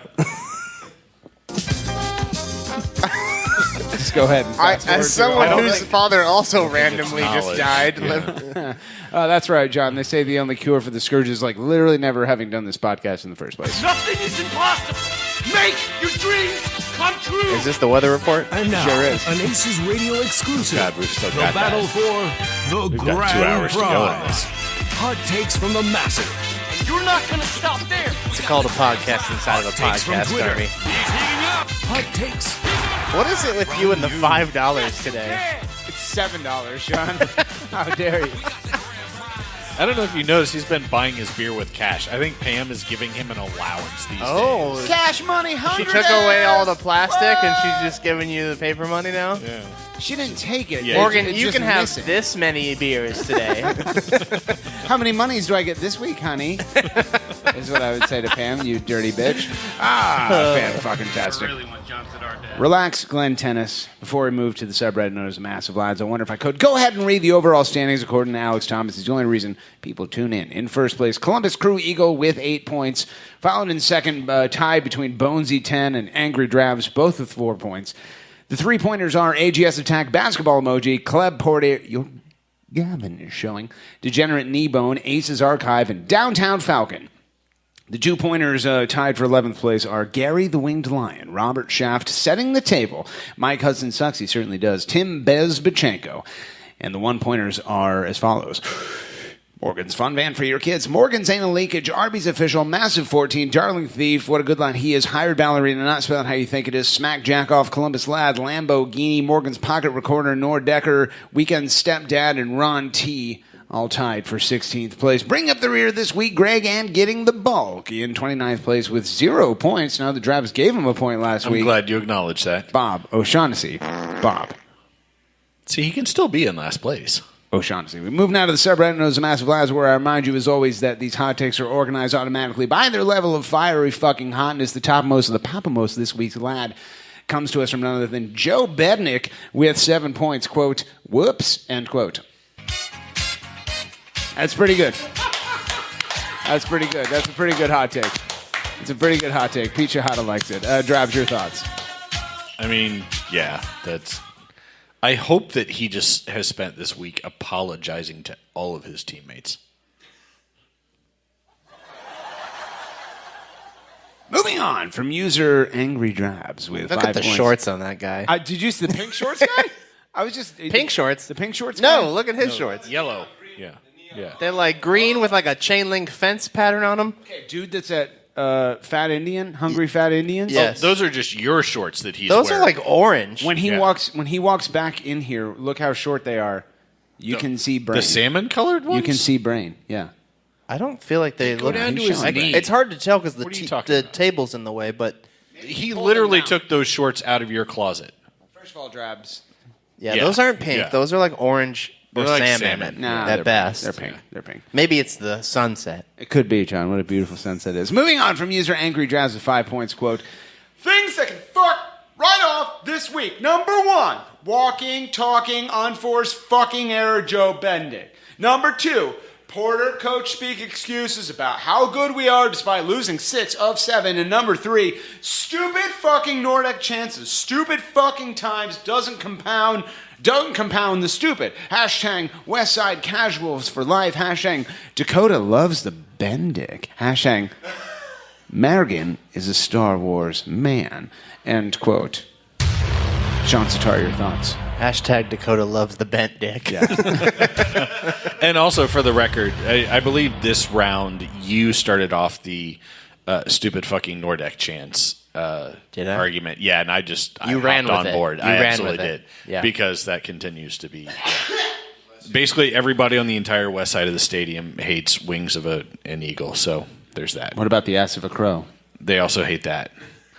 Just go ahead. And fast forward As to someone all whose the- father also randomly just knowledge. died. Yeah. That's right, John. They say the only cure for the scourge is like literally never having done this podcast in the first place. Nothing is impossible. Make your dreams come true. Is this the weather report? And now, Sure is. an ACES Radio exclusive. God, we've still the got battle that. for the We've grand got 2 hours prize. to go in this. Hot takes from the massive. And you're not going to stop there. It's called a podcast inside of a Takes from podcast, Twitter. Army. He's heating up. Hot takes. What is it with you and the $5 today? It's $7, John. How dare you? I don't know if you noticed, he's been buying his beer with cash. I think Pam is giving him an allowance these days. Cash money, She 100. took away all the plastic and she's just giving you the paper money now? Yeah. She didn't take it. Yeah, Morgan, It's you just can have missing. this many beers today. How many monies do I get this week, honey? Is what I would say to Pam, you dirty bitch. Fan-fucking-tastic. Relax, Glenn Tennis. Before we move to the subreddit known as Massive Lads, I wonder if I could go ahead and read the overall standings according to Alex Thomas. It's the only reason people tune in. In first place, Columbus Crew Eagle with 8 points. Followed in second, tied between Bonesy 10 and Angry Drabs, both with 4 points. The 3-pointers are AGS Attack, Basketball Emoji, Kleb Porter, Gavin is showing, Degenerate Kneebone, Aces Archive, and Downtown Falcon. The 2-pointers tied for 11th place are Gary the Winged Lion, Robert Shaft setting the table, Mike Hudson sucks, he certainly does, Tim Bezbachenko. And the 1-pointers are as follows. Morgan's Fun Van for your kids. Morgan's Anal Leakage. Arby's Official. Massive 14. Darling Thief. What a good line he is. Hired Ballerina. Not spelled how you think it is. Smack Jack Off. Columbus Lad. Lamborghini. Morgan's Pocket Recorder. Nordecker. Weekend Stepdad. And Ron T. All tied for 16th place. Bring up the rear this week, Greg, and getting the bulk in 29th place with 0 points. Now the Drabs gave him a point last week. I'm glad you acknowledged that. Bob O'Shaughnessy. Bob. See, he can still be in last place. O'Shaughnessy. We move now to the subreddit known as the Massive Lads, where I remind you, as always, that these hot takes are organized automatically by their level of fiery fucking hotness. The topmost of the popmost this week's lad comes to us from none other than Joe Bednick with 7 points. Quote, whoops, end quote. That's pretty good. That's pretty good. That's a pretty good hot take. It's a pretty good hot take. Pete Shahada likes it. Drabs, your thoughts? I mean, yeah, that's... I hope that he just has spent this week apologizing to all of his teammates. Moving on from user Angry Drabs with Look 5 at the points. shorts on that guy. Did you see the pink shorts guy? I was just Pink shorts. The pink shorts. No, guy? look at his shorts. Yellow. Yeah. Yeah. They're like green with like a chain link fence pattern on them. Okay, dude, that's at Fat Indian, Hungry Fat Indians. Yes. Oh, those are just your shorts that he's Those wearing. are like orange. When he walks back in here, look how short they are. You can see brain. The salmon colored ones. You can see brain. Yeah. I don't feel like they Go look. down to his knee. It's hard to tell because What are you talking the table's in the way. But He literally took those shorts out of your closet. First of all, drabs. yeah, Yeah. those aren't pink. Yeah. Those are like orange or They're like salmon. salmon. Nah, at they're best. Pink. They're pink. They're pink. Maybe it's the sunset. It could be, John. What a beautiful sunset is. Moving on from user Angry Drabs with 5 points. Quote: things that can fuck right off this week. Number 1, walking, talking, unforced fucking error Joe Bendick. Number 2, Porter coach speak excuses about how good we are despite losing 6 of 7. And number 3, stupid fucking Nordic chances. Stupid fucking times doesn't compound the stupid. Hashtag Westside Casuals for life. Hashtag Dakota loves the Bendick. Hashtag Marigan is a Star Wars man. End quote. John Sitar, your thoughts? Hashtag Dakota loves the bent dick. Yeah. And also, for the record, I believe this round you started off the stupid fucking Nordek chance Did I? argument. Yeah, and I You ran hopped with on it. board. You I ran absolutely with it. did. Yeah. Because that continues to be... Basically, everybody on the entire west side of the stadium hates wings of an eagle, so there's that. What about the ass of a crow? They also hate that.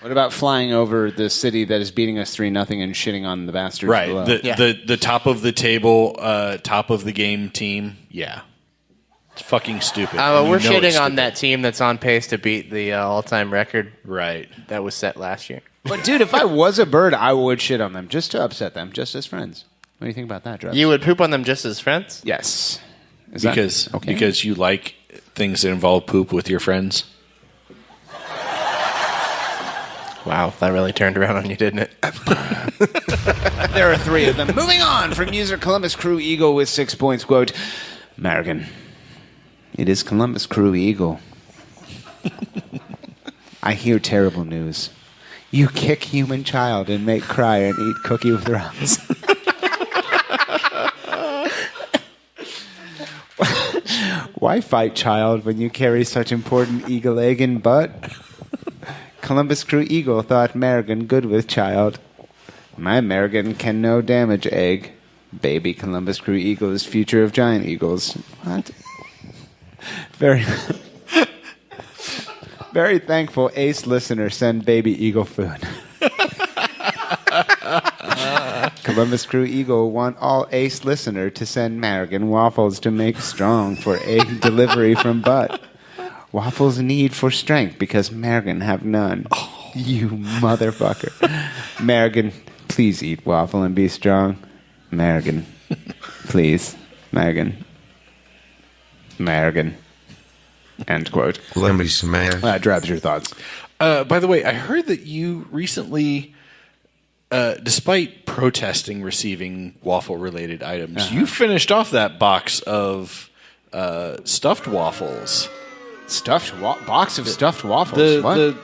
What about flying over the city that is beating us 3-0 and shitting on the bastards Right. below? The top of the table, top of the game team, yeah. It's fucking stupid. And We're you know it's shitting on stupid. that team that's on pace to beat the all-time record Right. that was set last year. But, dude, if I was a bird, I would shit on them just to upset them, just as friends. What do you think about that, Drubs? You would poop on them just as friends? Yes. Is that- Because you like things that involve poop with your friends. Wow, that really turned around on you, didn't it? There are 3 of them. Moving on from user Columbus Crew Eagle with 6 points. Quote, Marigan, it is Columbus Crew Eagle. I hear terrible news. You kick human child and make cry and eat cookie with rocks. Why fight child when you carry such important eagle egg in butt? Columbus Crew Eagle thought Marigan good with child. My Marigan can no damage egg. Baby Columbus Crew Eagle is future of giant eagles. What? Very, very thankful Ace listener send baby eagle food. Columbus Crew Eagle want all Ace listener to send Marigan waffles to make strong for egg delivery from butt. Waffles need for strength because Marigan have none. Oh. You motherfucker. Marigan, please eat waffle and be strong. Marigan, please. Marigan. Marigan. End quote. Let me smash. Drabs, your thoughts. By the way, I heard that you recently, despite protesting receiving waffle-related items, you finished off that box of stuffed waffles. Box of stuffed waffles? What?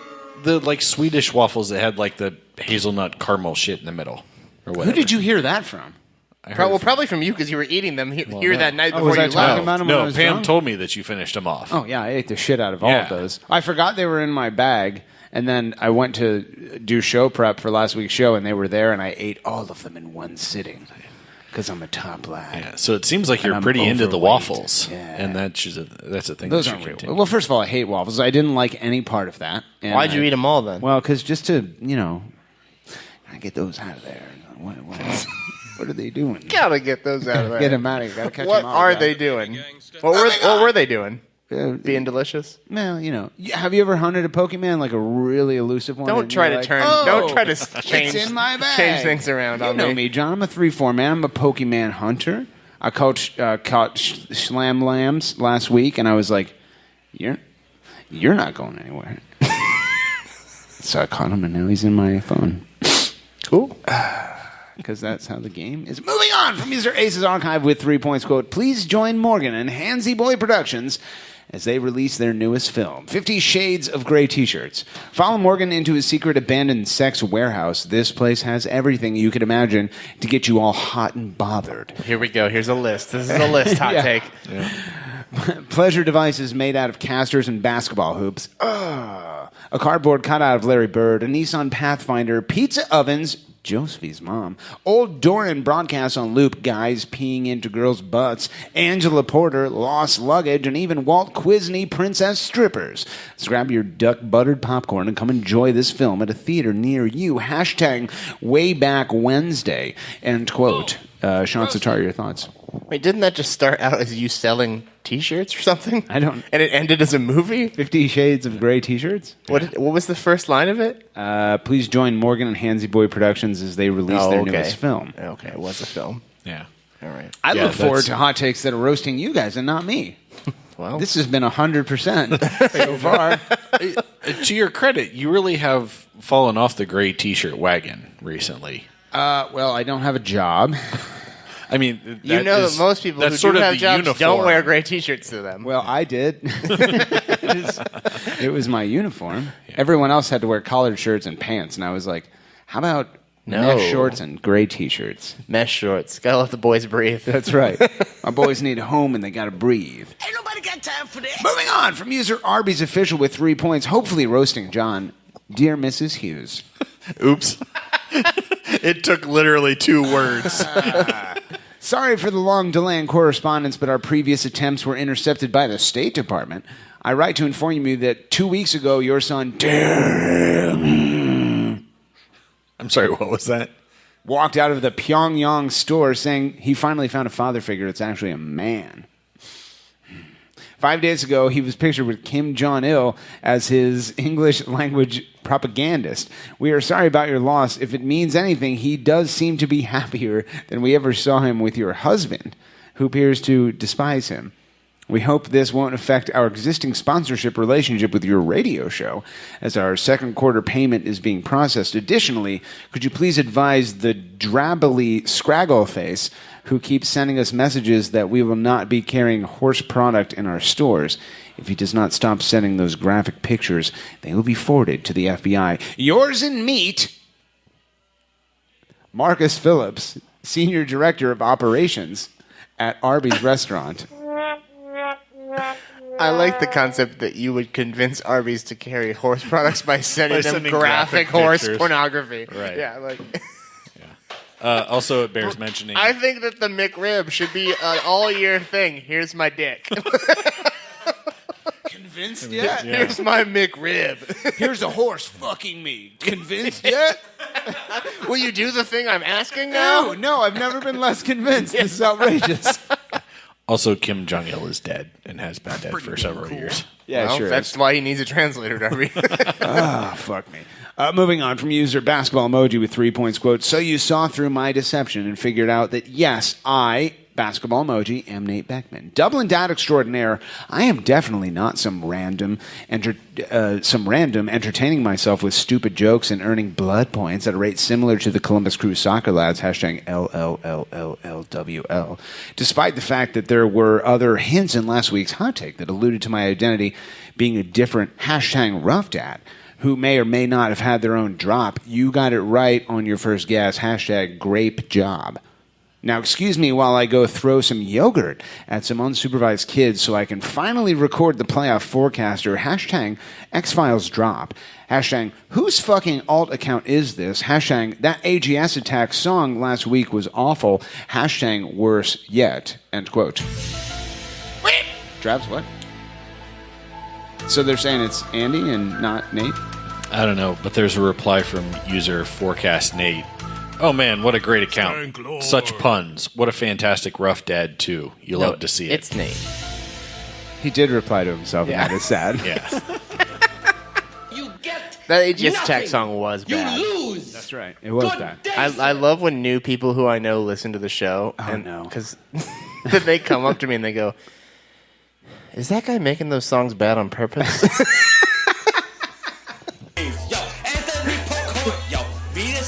The like Swedish waffles that had like the hazelnut caramel shit in the middle, or whatever. Who did you hear that from? Probably from you because you were eating them here that night before was I you talking left. about them when I No, was Pam drunk? told me that you finished them off. Oh, yeah, I ate the shit out of all Yeah. of those. I forgot they were in my bag, and then I went to do show prep for last week's show, and they were there, and I ate all of them in one sitting because I'm a top lad. Yeah, so it seems like And you're I'm pretty into the overweight. waffles, Yeah. and that's a thing. Those that aren't should real. continue. Well, first of all, I hate waffles. I didn't like any part of that. And Why'd you eat them all then? Well, because just to, I get those out of there. What are they doing? Gotta get those out of there. Get them out of here. Gotta catch What them all. are they doing? What were they doing? Being delicious? Well, have you ever hunted a Pokemon, like a really elusive one? Don't and try you're to like, turn. "Oh, Don't try to change. it's in my bag. Change things around You on know me. me, John. I'm a 3-4 man. I'm a Pokemon hunter. I caught Schlam Lambs last week, and I was like, "You're not going anywhere." So I caught him, and now he's in my phone. Cool. Because that's how the game is. Moving on from user Ace's Archive with 3 points. Quote, please join Morgan and Hansy Boy Productions as they release their newest film, 50 Shades of Grey T-shirts. Follow Morgan into his secret abandoned sex warehouse. This place has everything you could imagine to get you all hot and bothered. Here we go. Here's a list. This is a list. Hot take. Pleasure devices made out of casters and basketball hoops. A cardboard cutout of Larry Bird, a Nissan Pathfinder, pizza ovens, Josephine's mom, old Doran broadcasts on loop, guys peeing into girls' butts, Angela Porter, lost luggage, and even Walt Disney princess strippers. So grab your duck-buttered popcorn and come enjoy this film at a theater near you. Hashtag way back Wednesday. End quote. Sean Sattar, your thoughts? Wait, didn't that just start out as you selling T-shirts or something? I don't. And it ended as a movie? 50 Shades of Grey T-shirts? What was the first line of it? Please join Morgan and Hansy Boy Productions as they release their newest film. Okay, it was a film. Yeah. All right. I look forward to hot takes that are roasting you guys and not me. Well, this has been 100% so far. To your credit, you really have fallen off the gray T-shirt wagon recently. Well, I don't have a job. I mean, you know that most people who do have jobs don't wear gray T-shirts to them. Well, I did. It was my uniform. Yeah. Everyone else had to wear collared shirts and pants, and I was like, how about mesh shorts and gray T-shirts? Mesh shorts. Gotta let the boys breathe. That's right. My boys need a home, and they gotta breathe. Ain't nobody got time for this. Moving on from user Arby's official with 3 points, hopefully roasting John. Dear Mrs. Hughes. Oops. It took literally 2 words. Sorry for the long delay in correspondence, but our previous attempts were intercepted by the State Department. I write to inform you that 2 weeks ago, your son, I'm sorry, what was that? Walked out of the Pyongyang store saying he finally found a father figure. It's actually a man. 5 days ago, he was pictured with Kim Jong-il as his English language propagandist. We are sorry about your loss. If it means anything, he does seem to be happier than we ever saw him with your husband, who appears to despise him. We hope this won't affect our existing sponsorship relationship with your radio show, as our second quarter payment is being processed. Additionally, could you please advise the drabbily scraggle face who keeps sending us messages that we will not be carrying horse product in our stores. If he does not stop sending those graphic pictures, they will be forwarded to the FBI. Yours in meat, Marcus Phillips, Senior Director of Operations at Arby's Restaurant. I like the concept that you would convince Arby's to carry horse products by sending them graphic horse pictures. Pornography. Right. Yeah, like... Also, it bears mentioning. I think that the McRib should be an all-year thing. Here's my dick. Convinced yet? Yeah. Here's my McRib. Here's a horse fucking me. Convinced yet? Will you do the thing I'm asking now? No, I've never been less convinced. This is outrageous. Also, Kim Jong-il is dead and has been dead for several years. Yeah, well, sure. That's why he needs a translator, Darby. Fuck me. Moving on from user basketball emoji with 3 points, quote, so you saw through my deception and figured out that, yes, I, basketball emoji, am Nate Beckman. Dublin dad extraordinaire, I am definitely not some random entertaining myself with stupid jokes and earning blood points at a rate similar to the Columbus Crew soccer lads, hashtag LLLLLWL. Despite the fact that there were other hints in last week's hot take that alluded to my identity being a different hashtag rough dad, who may or may not have had their own drop, you got it right on your first guess, hashtag grape job. Now, excuse me while I go throw some yogurt at some unsupervised kids so I can finally record the playoff forecaster, hashtag X-Files drop, hashtag whose fucking alt account is this, hashtag that AGS attack song last week was awful, hashtag worse yet, end quote. Travis, what? So they're saying it's Andy and not Nate? I don't know, but there's a reply from user Forecast Nate. Oh man, what a great account. Such puns. What a fantastic rough dad, too. You love to see it. It's Nate. He did reply to himself, and that is sad. Yeah. That AGS attack song was bad. lose. That's right. It was bad. I love when new people who I know listen to the show. Oh, no. Because they come up to me and they go, is that guy making those songs bad on purpose?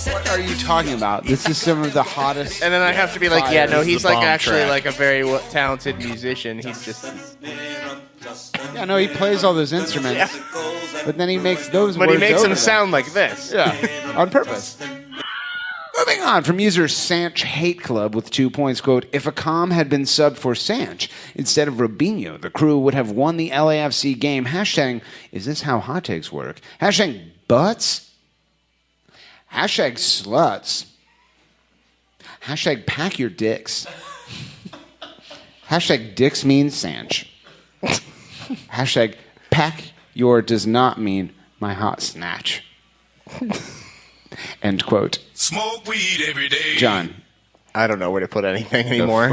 What are you talking about? This is some of the hottest. And then I have to be like, yeah, no, This is he's the like bomb actually track. like a very talented musician. He's just... Yeah, no, he plays all those instruments, but then he makes those But words he makes over them sound like this. Yeah, on purpose. Moving on from user Sanch Hate Club with 2 points, quote, if Akam had been subbed for Sanch instead of Robinho, the crew would have won the LAFC game. Hashtag, is this how hot takes work? Hashtag butts. Hashtag sluts. Hashtag pack your dicks. Hashtag dicks means Sanch. Hashtag pack your does not mean my hot snatch. End quote. Smoke weed every day. John. I don't know where to put anything anymore.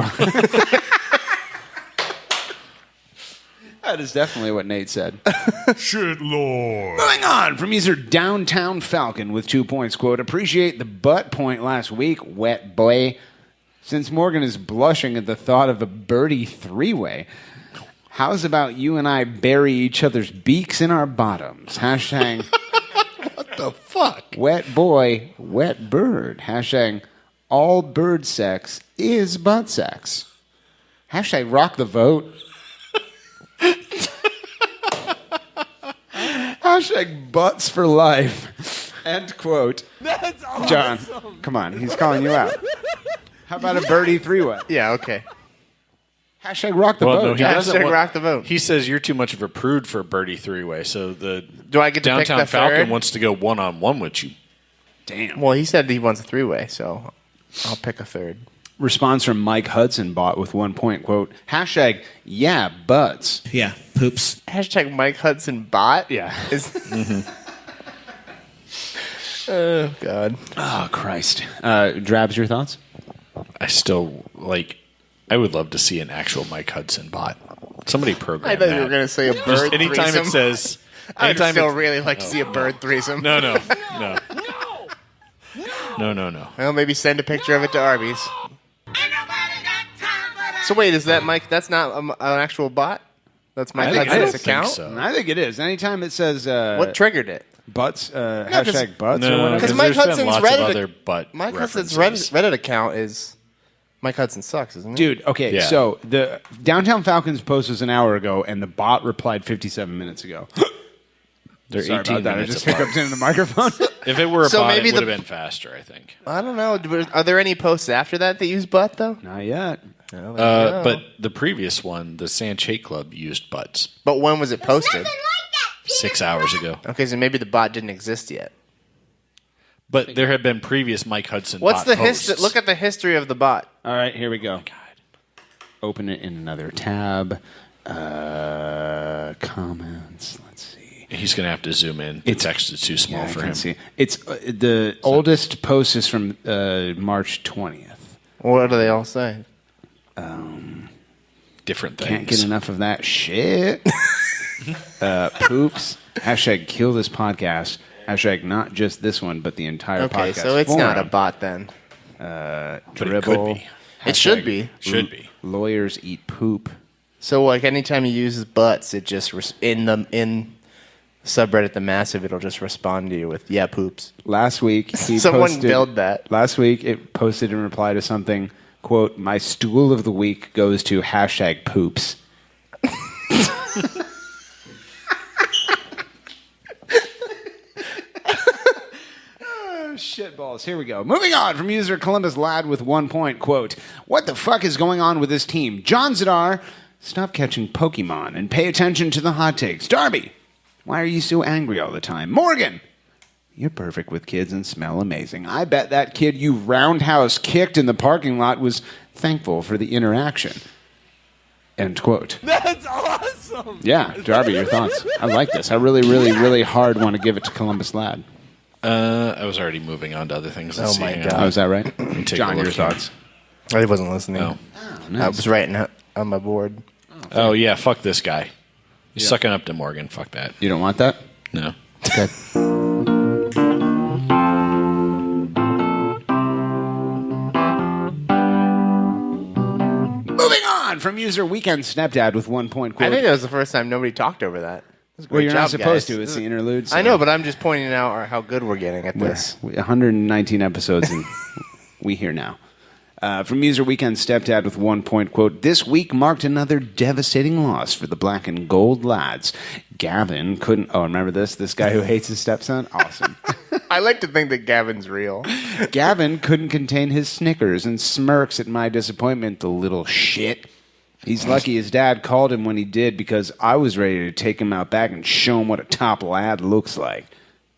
That is definitely what Nate said. Shit, Lord. Moving on from user Downtown Falcon with 2 points, quote, appreciate the butt point last week, wet boy. Since Morgan is blushing at the thought of a birdie three-way, how's about you and I bury each other's beaks in our bottoms? Hashtag What the fuck? wet boy, wet bird. Hashtag all bird sex is butt sex. Hashtag rock the vote. Hashtag butts for life. End quote. That's awesome. John, come on. He's calling you out. How about a birdie three-way? Yeah, okay. Hashtag rock the Well, vote. no, he John. doesn't Hashtag want- rock the vote. He says you're too much of a prude for a birdie three-way, so the Do I get to pick Downtown the Falcon third? wants to go one-on-one with you. Damn. Well, he said he wants a three-way, so I'll pick a third. Response from Mike Hudson bot with 1 point, quote, hashtag yeah, butts. Yeah, poops. Hashtag Mike Hudson bot? Yeah. Oh, God. Oh, Christ. Drabs, your thoughts? I still, I would love to see an actual Mike Hudson bot. Somebody program I thought that. you were going to say a bird Just anytime threesome. it says... I'd anytime still it's- really like to see a bird threesome. No. Well, maybe send a picture of it to Arby's. So wait, is that Mike? That's not an actual bot? That's Mike Hudson's account? I think it is. Anytime it says... What triggered it? Butts, hashtag butts or No, whatever. Because Mike there's been Hudson's lots of Reddit, other butt Mike Hudson's references. Reddit account is Mike Hudson sucks, isn't it? Dude, okay, Yeah. so the Downtown Falcons post was an hour ago, and the bot replied 57 minutes ago. They're Sorry 18 about that. I minutes just apart. hiccuped into the microphone. If it were a So bot, maybe it would the- have been faster, I think. I don't know. Are there any posts after that use butt though? Not yet. But the previous one, the Sanch Hate Club, used butts But when was it posted? 6 hours ago. Okay, so maybe the bot didn't exist yet. But there have been previous Mike Hudson What's bot the posts. history? Look at the history of the bot. All right, here we go. God. Open it in another tab. Comments. Let's see. He's going to have to zoom in. The text is too small I for can him. see. It's the oldest post is from March 20th. What do they all say? Different things. Can't get enough of that shit. Poops. Hashtag kill this podcast. Hashtag not just this one, but the entire Okay, podcast. so it's not a forum. bot then. But Dribble. it could be. It should be. Should be. Lawyers eat poop. So like anytime he uses butts, it just in subreddit the massive, it'll just respond to you with yeah poops. Last week, he Someone posted, build that. Last week, it posted in reply to something, quote, my stool of the week goes to hashtag poops. Shitballs. Here we go. Moving on from user Columbus Lad with 1 point, quote, what the fuck is going on with this team? John Zadar, stop catching Pokemon and pay attention to the hot takes. Darby, why are you so angry all the time? Morgan, you're perfect with kids and smell amazing. I bet that kid you roundhouse kicked in the parking lot was thankful for the interaction. End quote. That's awesome. Yeah, Darby, your thoughts. I like this. I really, really, really hard want to give it to Columbus Lad. I was already moving on to other things. Let's see. my Hang God. on. Oh, is that right? Let me take John, a look your here. thoughts. I wasn't listening. No. Oh, I nice. was writing on my board. Oh, yeah, fuck this guy. He's sucking up to Morgan. Fuck that. You don't want that? No. Okay. Moving on from user Weekend Stepdad with 1 point, quote. I think that was the first time nobody talked over that. Well, you're not job, supposed guys. to. It's the interlude. I know, but I'm just pointing out how good we're getting at this. Yes, 119 episodes, and we here now. From user Weekend Stepdad with 1 point, quote, this week marked another devastating loss for the black and gold lads. Gavin couldn't... Oh, remember this? This guy who hates his stepson? Awesome. I like to think that Gavin's real. Gavin couldn't contain his snickers and smirks at my disappointment, the little shit. He's lucky his dad called him when he did because I was ready to take him out back and show him what a top lad looks like.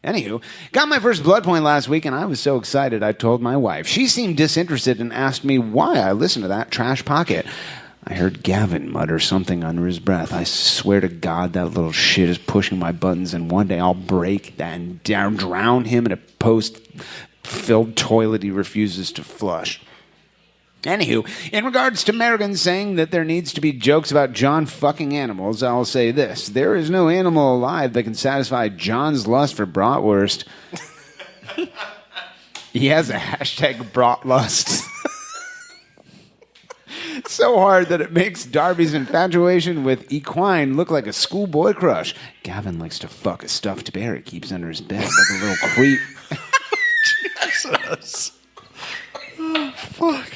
Anywho, got my first blood point last week, and I was so excited I told my wife. She seemed disinterested and asked me why I listened to that trash pocket. I heard Gavin mutter something under his breath. I swear to God that little shit is pushing my buttons, and one day I'll break that and drown him in a post-filled toilet he refuses to flush. Anywho, in regards to Merrigan saying that there needs to be jokes about John fucking animals, I'll say this. There is no animal alive that can satisfy John's lust for bratwurst. He has a hashtag bratlust. So hard that it makes Darby's infatuation with equine look like a schoolboy crush. Gavin likes to fuck a stuffed bear he keeps under his bed like a little creep. Jesus. Oh, fuck.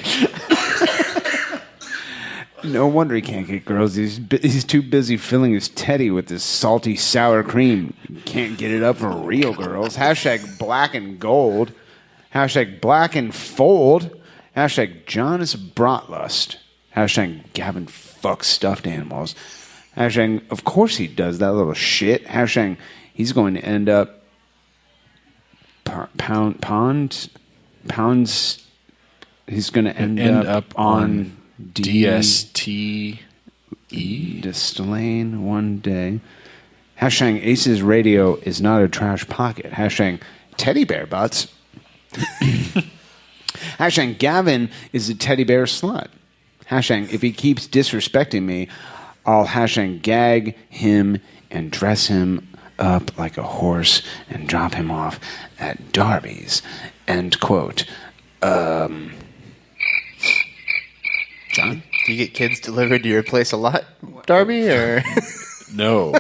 No wonder he can't get girls. He's too busy filling his teddy with this salty sour cream. He can't get it up for real girls. Hashtag black and gold. Hashtag black and fold. Hashtag John is a bratlust. Hashtag Gavin fucks stuffed animals. Hashtag of course he does that little shit. Hashtag he's going to end up pounds. He's going to end up on DSTE. Distillane one day. Hashtag ACES radio is not a trash pocket. Hashtag teddy bear butts. Hashtag Gavin is a teddy bear slut. Hashtag if he keeps disrespecting me, I'll hashtag gag him and dress him up like a horse and drop him off at Darby's. End quote. John? Do you get kids delivered to your place a lot, Darby? Or No.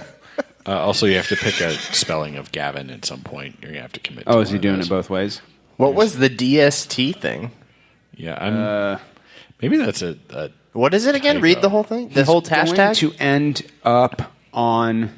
Also, you have to pick a spelling of Gavin at some point. You're going to have to commit to Oh, is he one of doing those. it both ways? What was the DST thing? Yeah, maybe that's a what is it again? typo. Read the whole thing? The whole Going hashtag? to end up on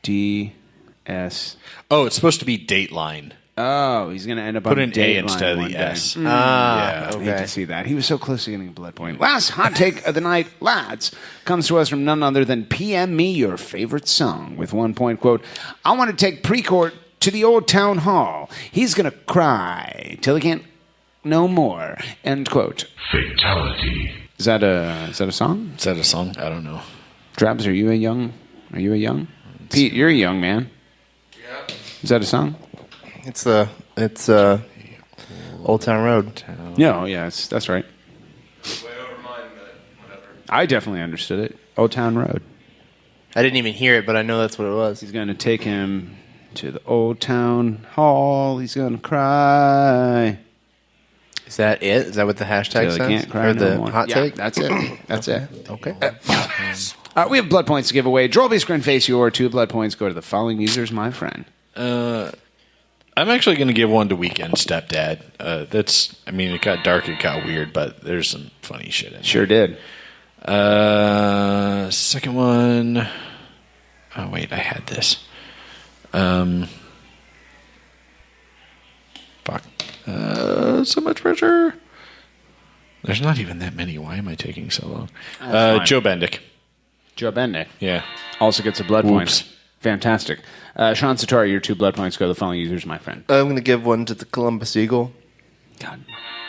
DS. Oh, it's supposed to be Dateline. Oh, he's going to end up Put on an A Dateline instead of one the day. S. Yeah, Ah, I hate okay. to see that. He was so close to getting a blood point. Last hot take of the night, lads, comes to us from none other than PM Me Your Favorite Song with 1 point, quote, I want to take Precourt to the old town hall. He's going to cry till he can't no more. End quote. Fatality. Is that a song? Is that a song? I don't know. Drabs, are you a young? Pete, you're a young man. Yeah. Is that a song? It's Old Town Road. No, yeah, that's right. Way over mine, but whatever. I definitely understood it. Old Town Road. I didn't even hear it, but I know that's what it was. He's going to take him to the old town hall. He's going to cry. Is that it? Is that what the hashtag Till he says? can't cry Or no the more. hot Yeah, take? that's it. That's it. Okay. We have blood points to give away. Drolby Screen Face, your 2 blood points go to the following users, my friend. I'm actually going to give one to Weekend Stepdad. It got dark, it got weird, but there's some funny shit in it. Sure did. Second one. Oh, wait, I had this. Fuck. So much pressure. There's not even that many. Why am I taking so long? Joe Bendick. Joe Bendick. Yeah. Also gets a blood Whoops. point. Fantastic. Sean Satori, your 2 blood points go to the following users, my friend. I'm going to give one to the Columbus Eagle. God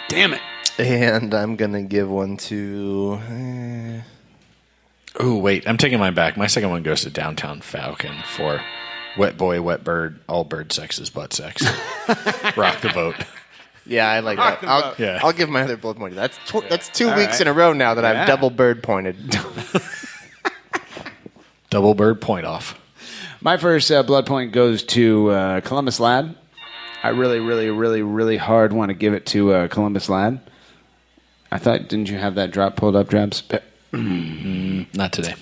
damn it. And I'm going to give one to... Oh, wait. I'm taking mine back. My second one goes to Downtown Falcon for Wet Boy, Wet Bird, All Bird Sex is Butt Sex. Rock the vote. Yeah, I like that. I'll give my other blood point. That's 2 All weeks right. in a row now that Yeah. I've double bird pointed. Double bird point off. My first blood point goes to Columbus Lad. I really, really, really, really hard want to give it to Columbus Lad. I thought, didn't you have that drop pulled up, Drabs? Not today.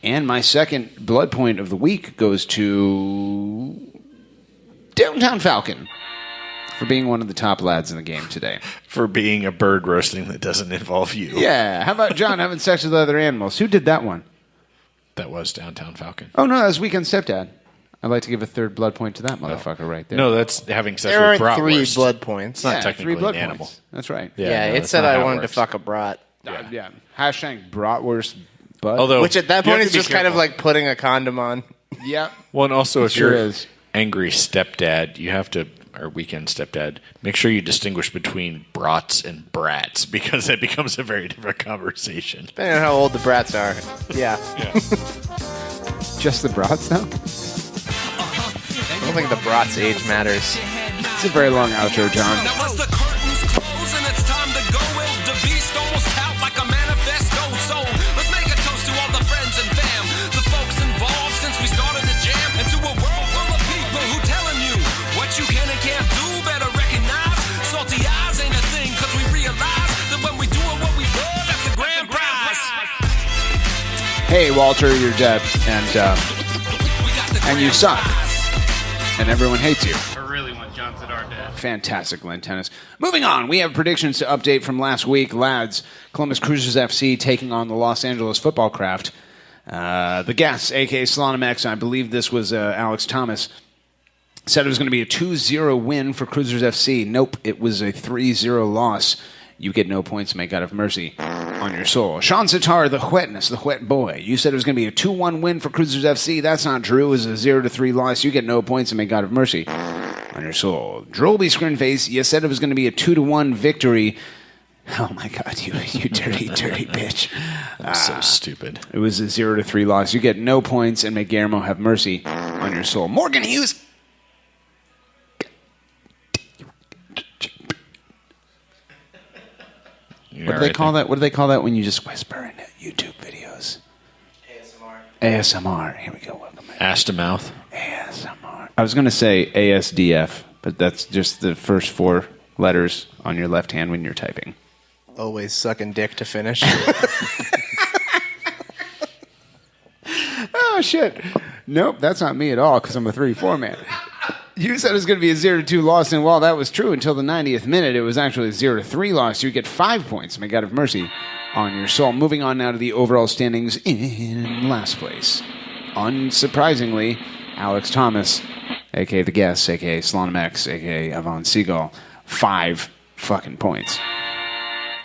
And my second blood point of the week goes to Downtown Falcon for being one of the top lads in the game today. For being a bird roasting that doesn't involve you. Yeah. How about John having sex with other animals? Who did that one? That was Downtown Falcon. Oh, no, that was Weekend Stepdad. I'd like to give a third blood point to that motherfucker right there. No, that's having sex There with aren't three bratwurst. blood points. It's not Yeah, technically 3 blood an animal. points. That's right. Yeah, no, it that's said not I how it wanted to works. fuck a brat. Yeah. Hashtag bratwurst bud. Although, Which at that you point have is to be just kind of careful. like putting a condom on. Yeah. Well, and also if Sure you're is. angry stepdad, you have to, or weekend stepdad, make sure you distinguish between brats and brats because that becomes a very different conversation. Depending on how old the brats are. Yeah. Just the brats, though? I don't think the brat's age matters. It's a very long outro, John. Now as the curtains close and it's time to go, will the beast almost out like a manifesto? So let's make a toast to all the friends and fam, the folks involved since we started the jam, and to a world full of people who telling you what you can and can't do. Better recognize salty eyes ain't a thing, cause we realize that when we doing what we love, that's the grand prize. Hey, Walter, you're dead, and you suck, and everyone hates you. I really want John Zidar dead. Fantastic, Lynn Tennis. Moving on, we have predictions to update from last week. Lads, Columbus Cruisers FC taking on the Los Angeles Football Craft. The guests, a.k.a. Slalom X, I believe this was Alex Thomas, said it was going to be a 2-0 win for Cruisers FC. Nope, it was a 3-0 loss. You get no points, may God have mercy on your soul. Sean Sitar, the wetness, the wet boy. You said it was going to be a 2-1 win for Cruisers FC. That's not true. It was a 0-3 loss. You get no points, and may God have mercy on your soul. Drolby Scrinface, you said it was going to be a 2-1 victory. Oh my God, you dirty, dirty bitch. That's so stupid. It was a 0-3 loss. You get no points, and may Guillermo have mercy on your soul. Morgan Hughes. What do they call that? What do they call that when you just whisper in YouTube videos? ASMR. Here we go. Welcome back. Ass to mouth. ASMR. I was going to say ASDF, but that's just the first 4 letters on your left hand when you're typing. Always sucking dick to finish. Oh, shit. Nope, that's not me at all because I'm a 3-4 man. You said it was going to be a 0-2 loss, and while that was true until the 90th minute, it was actually a 0-3 loss. You get 5 points. May God have mercy on your soul. Moving on now to the overall standings in last place. Unsurprisingly, Alex Thomas, a.k.a. The Guest, a.k.a. Slalom X, a.k.a. Avon Seagull, 5 fucking points.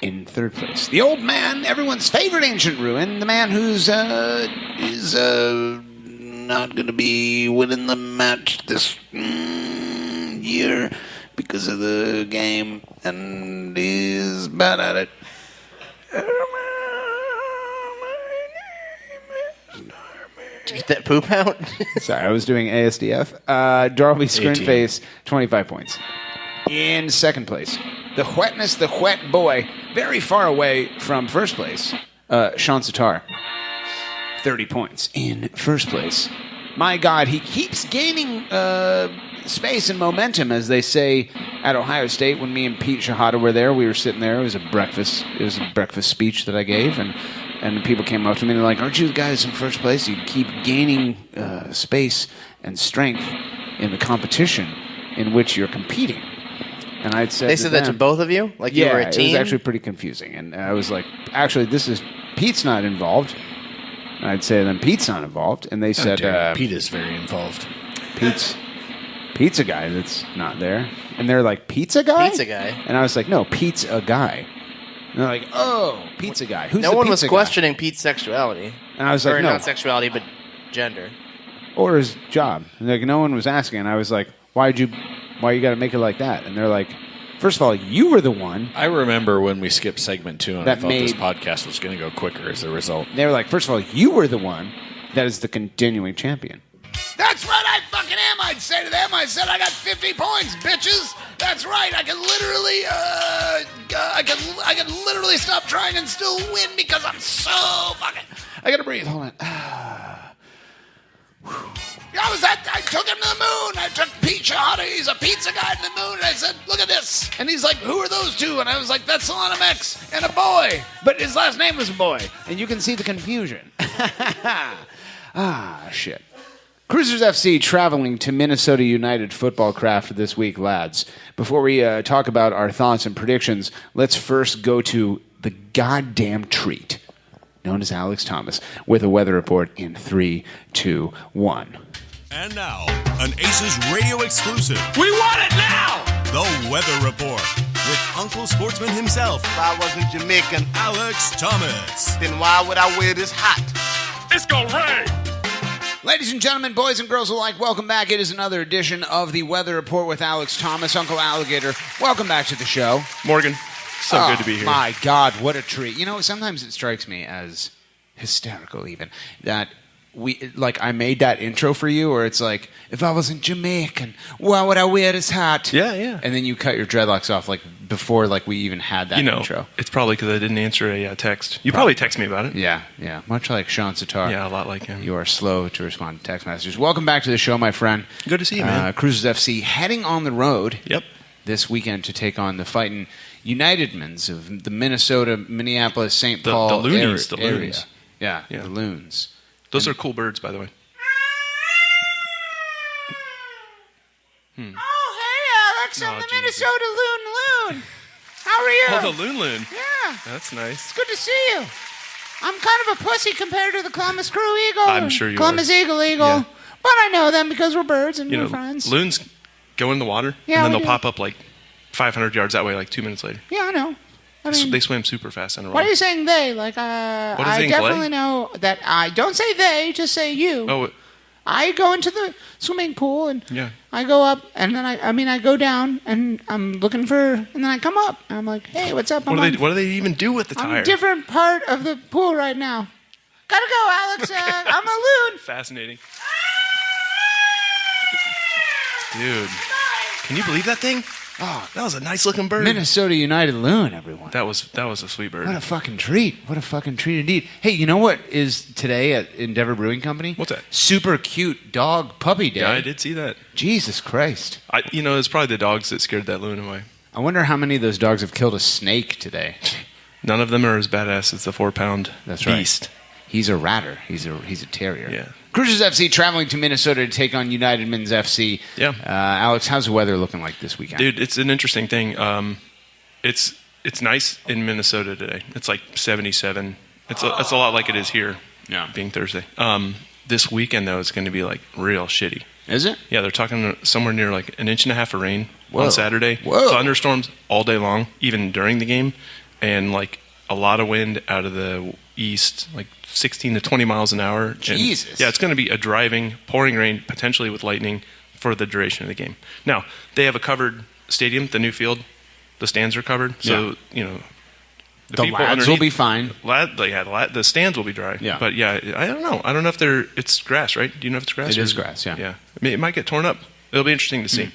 In third place, the old man, everyone's favorite ancient ruin, the man who's is not going to be winning the match this year because of the game, and he's bad at it. Did you get that poop out? Sorry, I was doing ASDF. Darby Scrinface, 25 points. In second place, the wetness, the wet boy, very far away from first place, Sean Sitar, 30 points. In first place, my God, he keeps gaining space and momentum, as they say at Ohio State. When me and Pete Shahada were there, we were sitting there. It was a breakfast speech that I gave, and people came up to me and they're like, "Aren't you the guys in first place? You keep gaining space and strength in the competition in which you're competing." And I'd said They said that to both of you? Like you were a team? It was actually pretty confusing. And I was like, actually, Pete's not involved. And I'd say, then Pete's not involved. And they said... Pete is very involved. Pete's a guy that's not there. And they're like, pizza guy? Pizza guy. And I was like, no, Pete's a guy. And they're like, oh, pizza guy. Who's no the one was pizza guy? questioning Pete's sexuality. And I was like, or no. not sexuality, but gender. Or his job. And like, no one was asking. And I was like, why you got to make it like that? And they're like, first of all, you were the one. I remember when we skipped segment 2 and That I thought this podcast was going to go quicker as a result. They were like, first of all, you were the one that is the continuing champion. That's right, I fucking am. I'd say to them, I said I got 50 points, bitches. That's right. I can literally, I can literally stop trying and still win because I'm so fucking. I gotta breathe. Hold on. I took him to the moon. I took Pete Shahada. He's a pizza guy to the moon. And I said, look at this. And he's like, who are those two? And I was like, that's Solana X and a boy. But his last name was Boy. And you can see the confusion. Shit. Cruisers FC traveling to Minnesota United Football Craft this week, lads. Before we talk about our thoughts and predictions, let's first go to the goddamn treat, known as Alex Thomas, with a weather report in 3, 2, 1. And now, an ACES radio exclusive. We want it now! The Weather Report with Uncle Sportsman himself. If I wasn't Jamaican, Alex Thomas. then why would I wear this hat? It's gonna rain! Ladies and gentlemen, boys and girls alike, welcome back. It is another edition of the Weather Report with Alex Thomas, Uncle Alligator. Welcome back to the show. Morgan, so good to be here. My God, what a treat. You know, sometimes it strikes me as hysterical even that I made that intro for you, or it's like, if I wasn't Jamaican, why would I wear this hat? Yeah, yeah. And then you cut your dreadlocks off before we even had that intro. It's probably because I didn't answer a text. You probably text me about it. Yeah, yeah. Much like Sean Sitar. Yeah, a lot like him. You are slow to respond to text messages. Welcome back to the show, my friend. Good to see you, man. Cruisers FC heading on the road. Yep. This weekend to take on the fighting Unitedmans of the Minnesota, Minneapolis, St. Paul the Loonies, area. the Loons. Yeah, the Loons. Those are cool birds, by the way. Oh, hey, Alex, I'm the Minnesota Loon. How are you? Oh, the Loon. Yeah. That's nice. It's good to see you. I'm kind of a pussy compared to the Columbus Crew Eagle. I'm sure you Columbus are. Eagle. Yeah. But I know them because we're birds and You we're know, friends. loons go in the water, Yeah, and then we they'll do. pop up 500 yards that way 2 minutes later. Yeah, I know. I mean, They swim super fast underwater. why are you saying they? I definitely Glay? know that I don't say they, just say you. Oh, I go into the swimming pool and yeah. I go up and then I go down and I'm looking and then I come up and I'm like, hey, what's up? What do they even do with the I'm tire? a different part of the pool right now. Gotta go, Alex. I'm a loon. Fascinating. Dude, can you believe that thing? Oh, that was a nice looking bird. Minnesota United Loon, everyone. That was a sweet bird. What a fucking treat. What a fucking treat indeed. Hey, you know what is today at Endeavor Brewing Company? What's that? Super cute dog puppy day. Yeah, I did see that. Jesus Christ. It's probably the dogs that scared that loon away. I wonder how many of those dogs have killed a snake today. None of them are as badass as the 4-pound beast. Right. He's a ratter. He's a terrier. Yeah. Cruisers FC traveling to Minnesota to take on Unitedmans FC. Yeah. Alex, how's the weather looking like this weekend? Dude, it's an interesting thing. It's nice in Minnesota today. It's 77. It's a lot like it is here. Yeah. Being Thursday. This weekend though, it's going to be real shitty. Is it? Yeah, they're talking somewhere near 1.5 inches of rain Whoa. on Saturday. Whoa. Thunderstorms all day long, even during the game, and a lot of wind out of the east, 16 to 20 miles an hour. And, Jesus. yeah, it's going to be a driving, pouring rain, potentially with lightning, for the duration of the game. Now, they have a covered stadium, the new field. The stands are covered, so the people lads will be fine. The stands will be dry. Yeah. But yeah, I don't know. I don't know if it's grass, right? Do you know if it's grass? It is grass, yeah. Yeah. It might get torn up. It'll be interesting to see.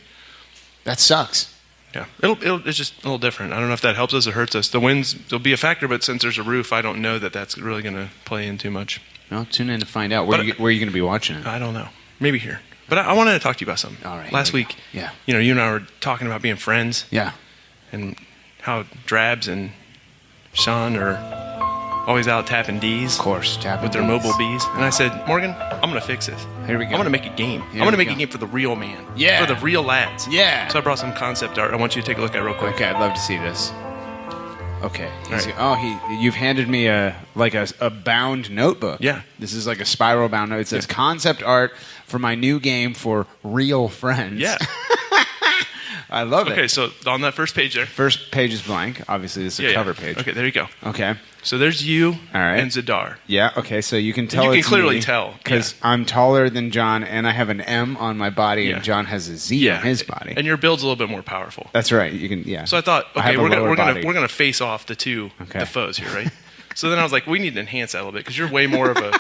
That sucks. Yeah. It's just a little different. I don't know if that helps us or hurts us. The winds will be a factor, but since there's a roof, I don't know that that's really going to play in too much. Well, tune in to find out. Where are you going to be watching it? I don't know. Maybe here. But I wanted to talk to you about something. All right. Last week, Yeah. you and I were talking about being friends. Yeah. And how Drabs and Sean are always out tapping D's. Of course, tapping with their Ds. mobile Bs. And I said, Morgan, I'm going to fix this. Here we go. I'm going to make a game. Here I'm going to we make go. a game for the real man. Yeah. For the real lads. Yeah. So I brought some concept art. I want you to take a look at it real quick. Okay, I'd love to see this. Okay. All right. You've handed me a bound notebook. Yeah. This is like a spiral bound note. It says concept art for my new game for real friends. Yeah. I love it. Okay, so on that first page there. First page is blank. Obviously, this is a cover page. Okay, there you go. Okay. So there's you All right. and Zadar. Yeah, okay, so you can tell You can it's clearly me tell, because I'm taller than John, and I have an M on my body, Yeah. and John has a Z on his body. And your build's a little bit more powerful. That's right. You can, yeah. So I thought, I okay, have a we're lower gonna body. face off the two Okay. the foes here, right? So then I was like, we need to enhance that a little bit because you're way more of a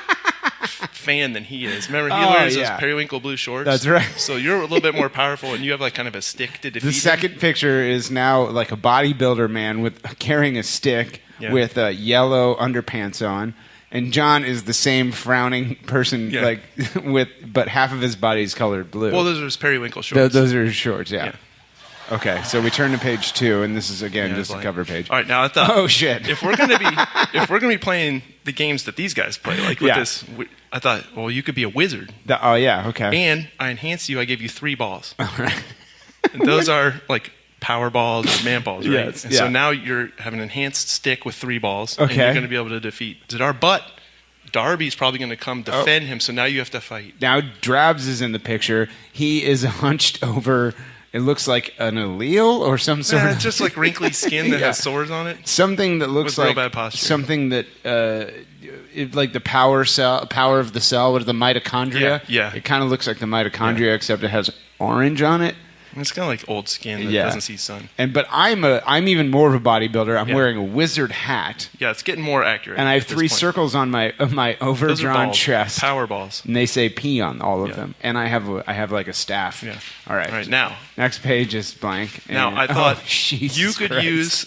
fan than he is. Remember, he wears those periwinkle blue shorts. That's right. So you're a little bit more powerful, and you have kind of a stick to defeat. The second picture is now like a bodybuilder man with carrying a stick Yeah. with yellow underpants on, and John is the same frowning person, Yeah. but half of his body is colored blue. Well, those are his periwinkle shorts. Those are his shorts. Yeah. Okay, so we turn to page 2, and this is again just a blank. cover page. All right, now I thought, oh shit! If we're gonna be playing the games that these guys play, like with this, I thought, well, you could be a wizard. Oh yeah, okay. And I enhanced you. I gave you 3 balls. All right. And those are like power balls or man balls, right? Yes, and yeah. so now you have an enhanced stick with 3 balls. Okay. And you're going to be able to defeat Zadar. But Darby's probably going to come defend him, so now you have to fight. Now Drabs is in the picture. He is hunched over. It looks like an allele or some sort of... just like wrinkly skin that has sores on it. Something that looks with like real bad posture. something that, like the power of the cell, with the mitochondria. Yeah. It kind of looks like the mitochondria, except it has orange on it. It's kind of like old skin that doesn't see sun. But I'm even more of a bodybuilder. I'm wearing a wizard hat. Yeah, it's getting more accurate. And I have at this 3 point. circles on my Those are overdrawn balls. chest. Power balls. And they say P on all of them. And I have like a staff. Yeah. All right. All right, now. Next page is blank. Now, And- I thought Jesus you could Christ. use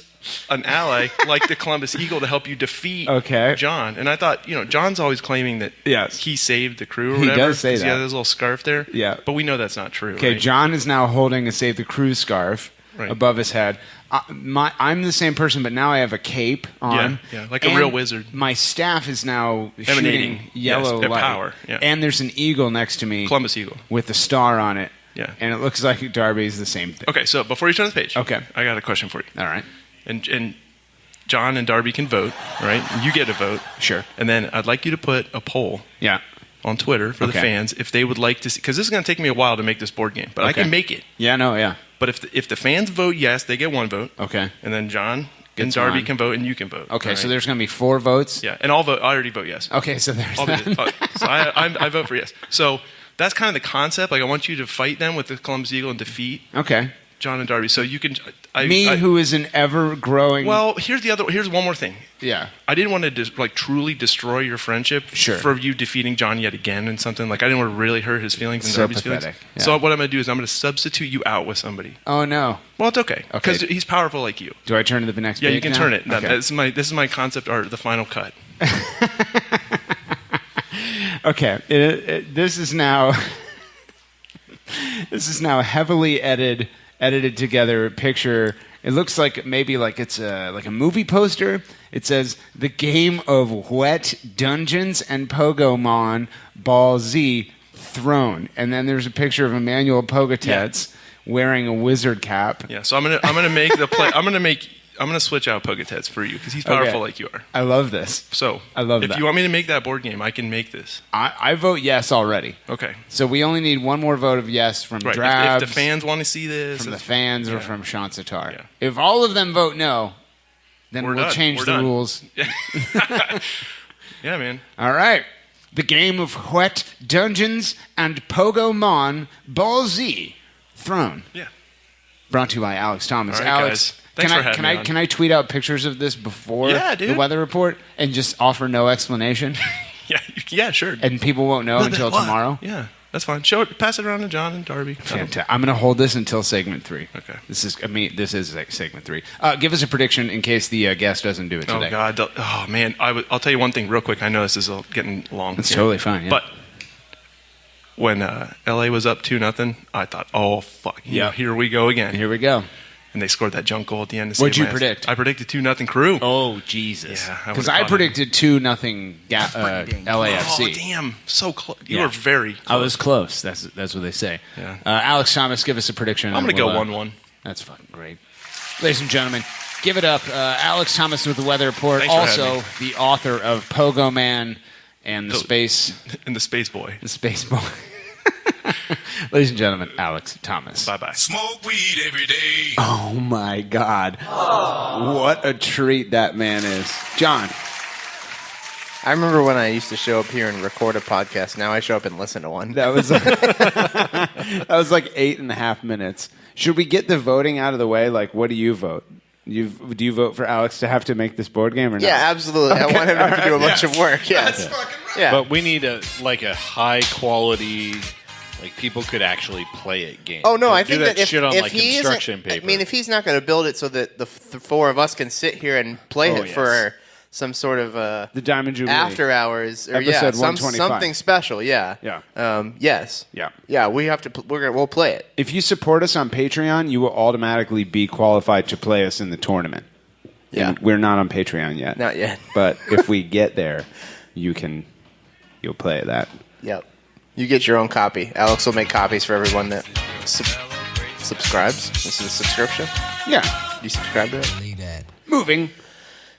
an ally like the Columbus Eagle to help you defeat John. And I thought, John's always claiming that he saved the crew or He whatever. does say 'cause He that. has his little scarf there. Yeah. But we know that's not true. Okay, right? John is now holding a Save the Crew scarf above his head. I'm the same person, but now I have a cape on. Yeah, like a real wizard. My staff is now Emanating, shooting yellow yes, light. power, yeah. And there's an eagle next to me. Columbus Eagle. With the star on it. Yeah. And it looks like Darby's the same thing. Okay, so before you turn the page, I got a question for you. All right. And John and Darby can vote, right? You get a vote. Sure. And then I'd like you to put a poll on Twitter for the fans if they would like to see, because this is going to take me a while to make this board game, but I can make it. Yeah, no, yeah. But if the fans vote yes, they get 1 vote. Okay. And then John and Gets Darby one. can vote, and you can vote. Okay, all so right? there's going to be 4 votes? Yeah, and I'll vote. I already vote yes. Okay, so there's I'll be that. so I vote for yes. So that's kind of the concept. Like, I want you to fight them with the Columbus Eagle and defeat John and Darby. So you can... who is an ever-growing... Well, here's one more thing. Yeah. I didn't want to truly destroy your friendship for you defeating John yet again and something. Like, I didn't want to really hurt his feelings and So Darby's feelings. pathetic. Yeah. So what I'm going to do is I'm going to substitute you out with somebody. Oh, no. Well, it's okay. Because he's powerful like you. Do I turn to the next Yeah, page you can now? turn it. Okay. This is my concept art, the final cut. Okay. This is now... This is now a heavily edited together picture. It looks like maybe like it's like a movie poster. It says the game of Wet Dungeons and Pokemon Ball Z Throne, and then there's a picture of Emmanuel Pogatetz wearing a wizard cap. Yeah, so I'm gonna make the play. I'm gonna switch out Pogatetz for you because he's powerful like you are. I love this. So I love if that. you want me to make that board game, I can make this. I vote yes already. Okay. So we only need 1 more vote of yes from Right. Drabs, If the fans want to see this, from the fans, or from Shansatar. Yeah. If all of them vote no, then We're we'll done. change We're the done. rules. Yeah, man. All right. The game of Wet Dungeons and Pokemon Ball Z Throne. Yeah. Brought to you by Alex Thomas. All right, Alex, guys. Thanks for having can me I on. can I tweet out pictures of this before Yeah, the dude. weather report and just offer no explanation? Yeah, sure. And people won't know until What? tomorrow? Yeah, that's fine. Pass it around to John and Darby. Fantastic. I'm going to hold this until segment 3. Okay. This is like segment 3. Give us a prediction in case the guest doesn't do it today. Oh God! Oh man! I'll tell you one thing real quick. I know this is getting long. That's here. totally fine, yeah. But when LA was up 2-0, I thought, oh fuck, here we go again. Here we go. And they scored that junk goal at the end. To What'd save you my ass. predict? I predicted 2-0 Crew. Oh Jesus! Yeah, because I predicted 2-0 LAFC. Oh damn! So close. You Yeah. were very close. I was close. That's what they say. Yeah. Alex Thomas, give us a prediction. I'm and gonna we'll, go 1-1. That's fucking great. Ladies and gentlemen, give it up. Alex Thomas with the Weather Report. Thanks for Also, having me. the author of Pogo Man and the Space and the Space Boy. The Space Boy. Ladies and gentlemen, Alex Thomas. Bye bye. Smoke weed every day. Oh my God! What a treat that man is, John. I remember when I used to show up here and record a podcast. Now I show up and listen to one. That was that was like 8.5 minutes. Should we get the voting out of the way? Like, what do you vote? Do you vote for Alex to have to make this board game or not? Yeah, absolutely. I want him to have to do a bunch of work. Yes. Yeah. But we need a high quality, like people could actually play it game. Oh no, I Do think that that shit on if like he construction isn't, paper. I mean, if he's not going to build it so that the 4 of us can sit here and play Oh, it yes. for some sort of the Diamond Jubilee after hours or episode 125. something special. Yeah. Yes. Yeah. Yeah. We have to. We'll play it. If you support us on Patreon, you will automatically be qualified to play us in the tournament. Yeah. And we're not on Patreon yet. Not yet. But if we get there, you'll play that. Yep. You get your own copy. Alex will make copies for everyone that subscribes. This is a subscription. Yeah. You subscribe to it? Moving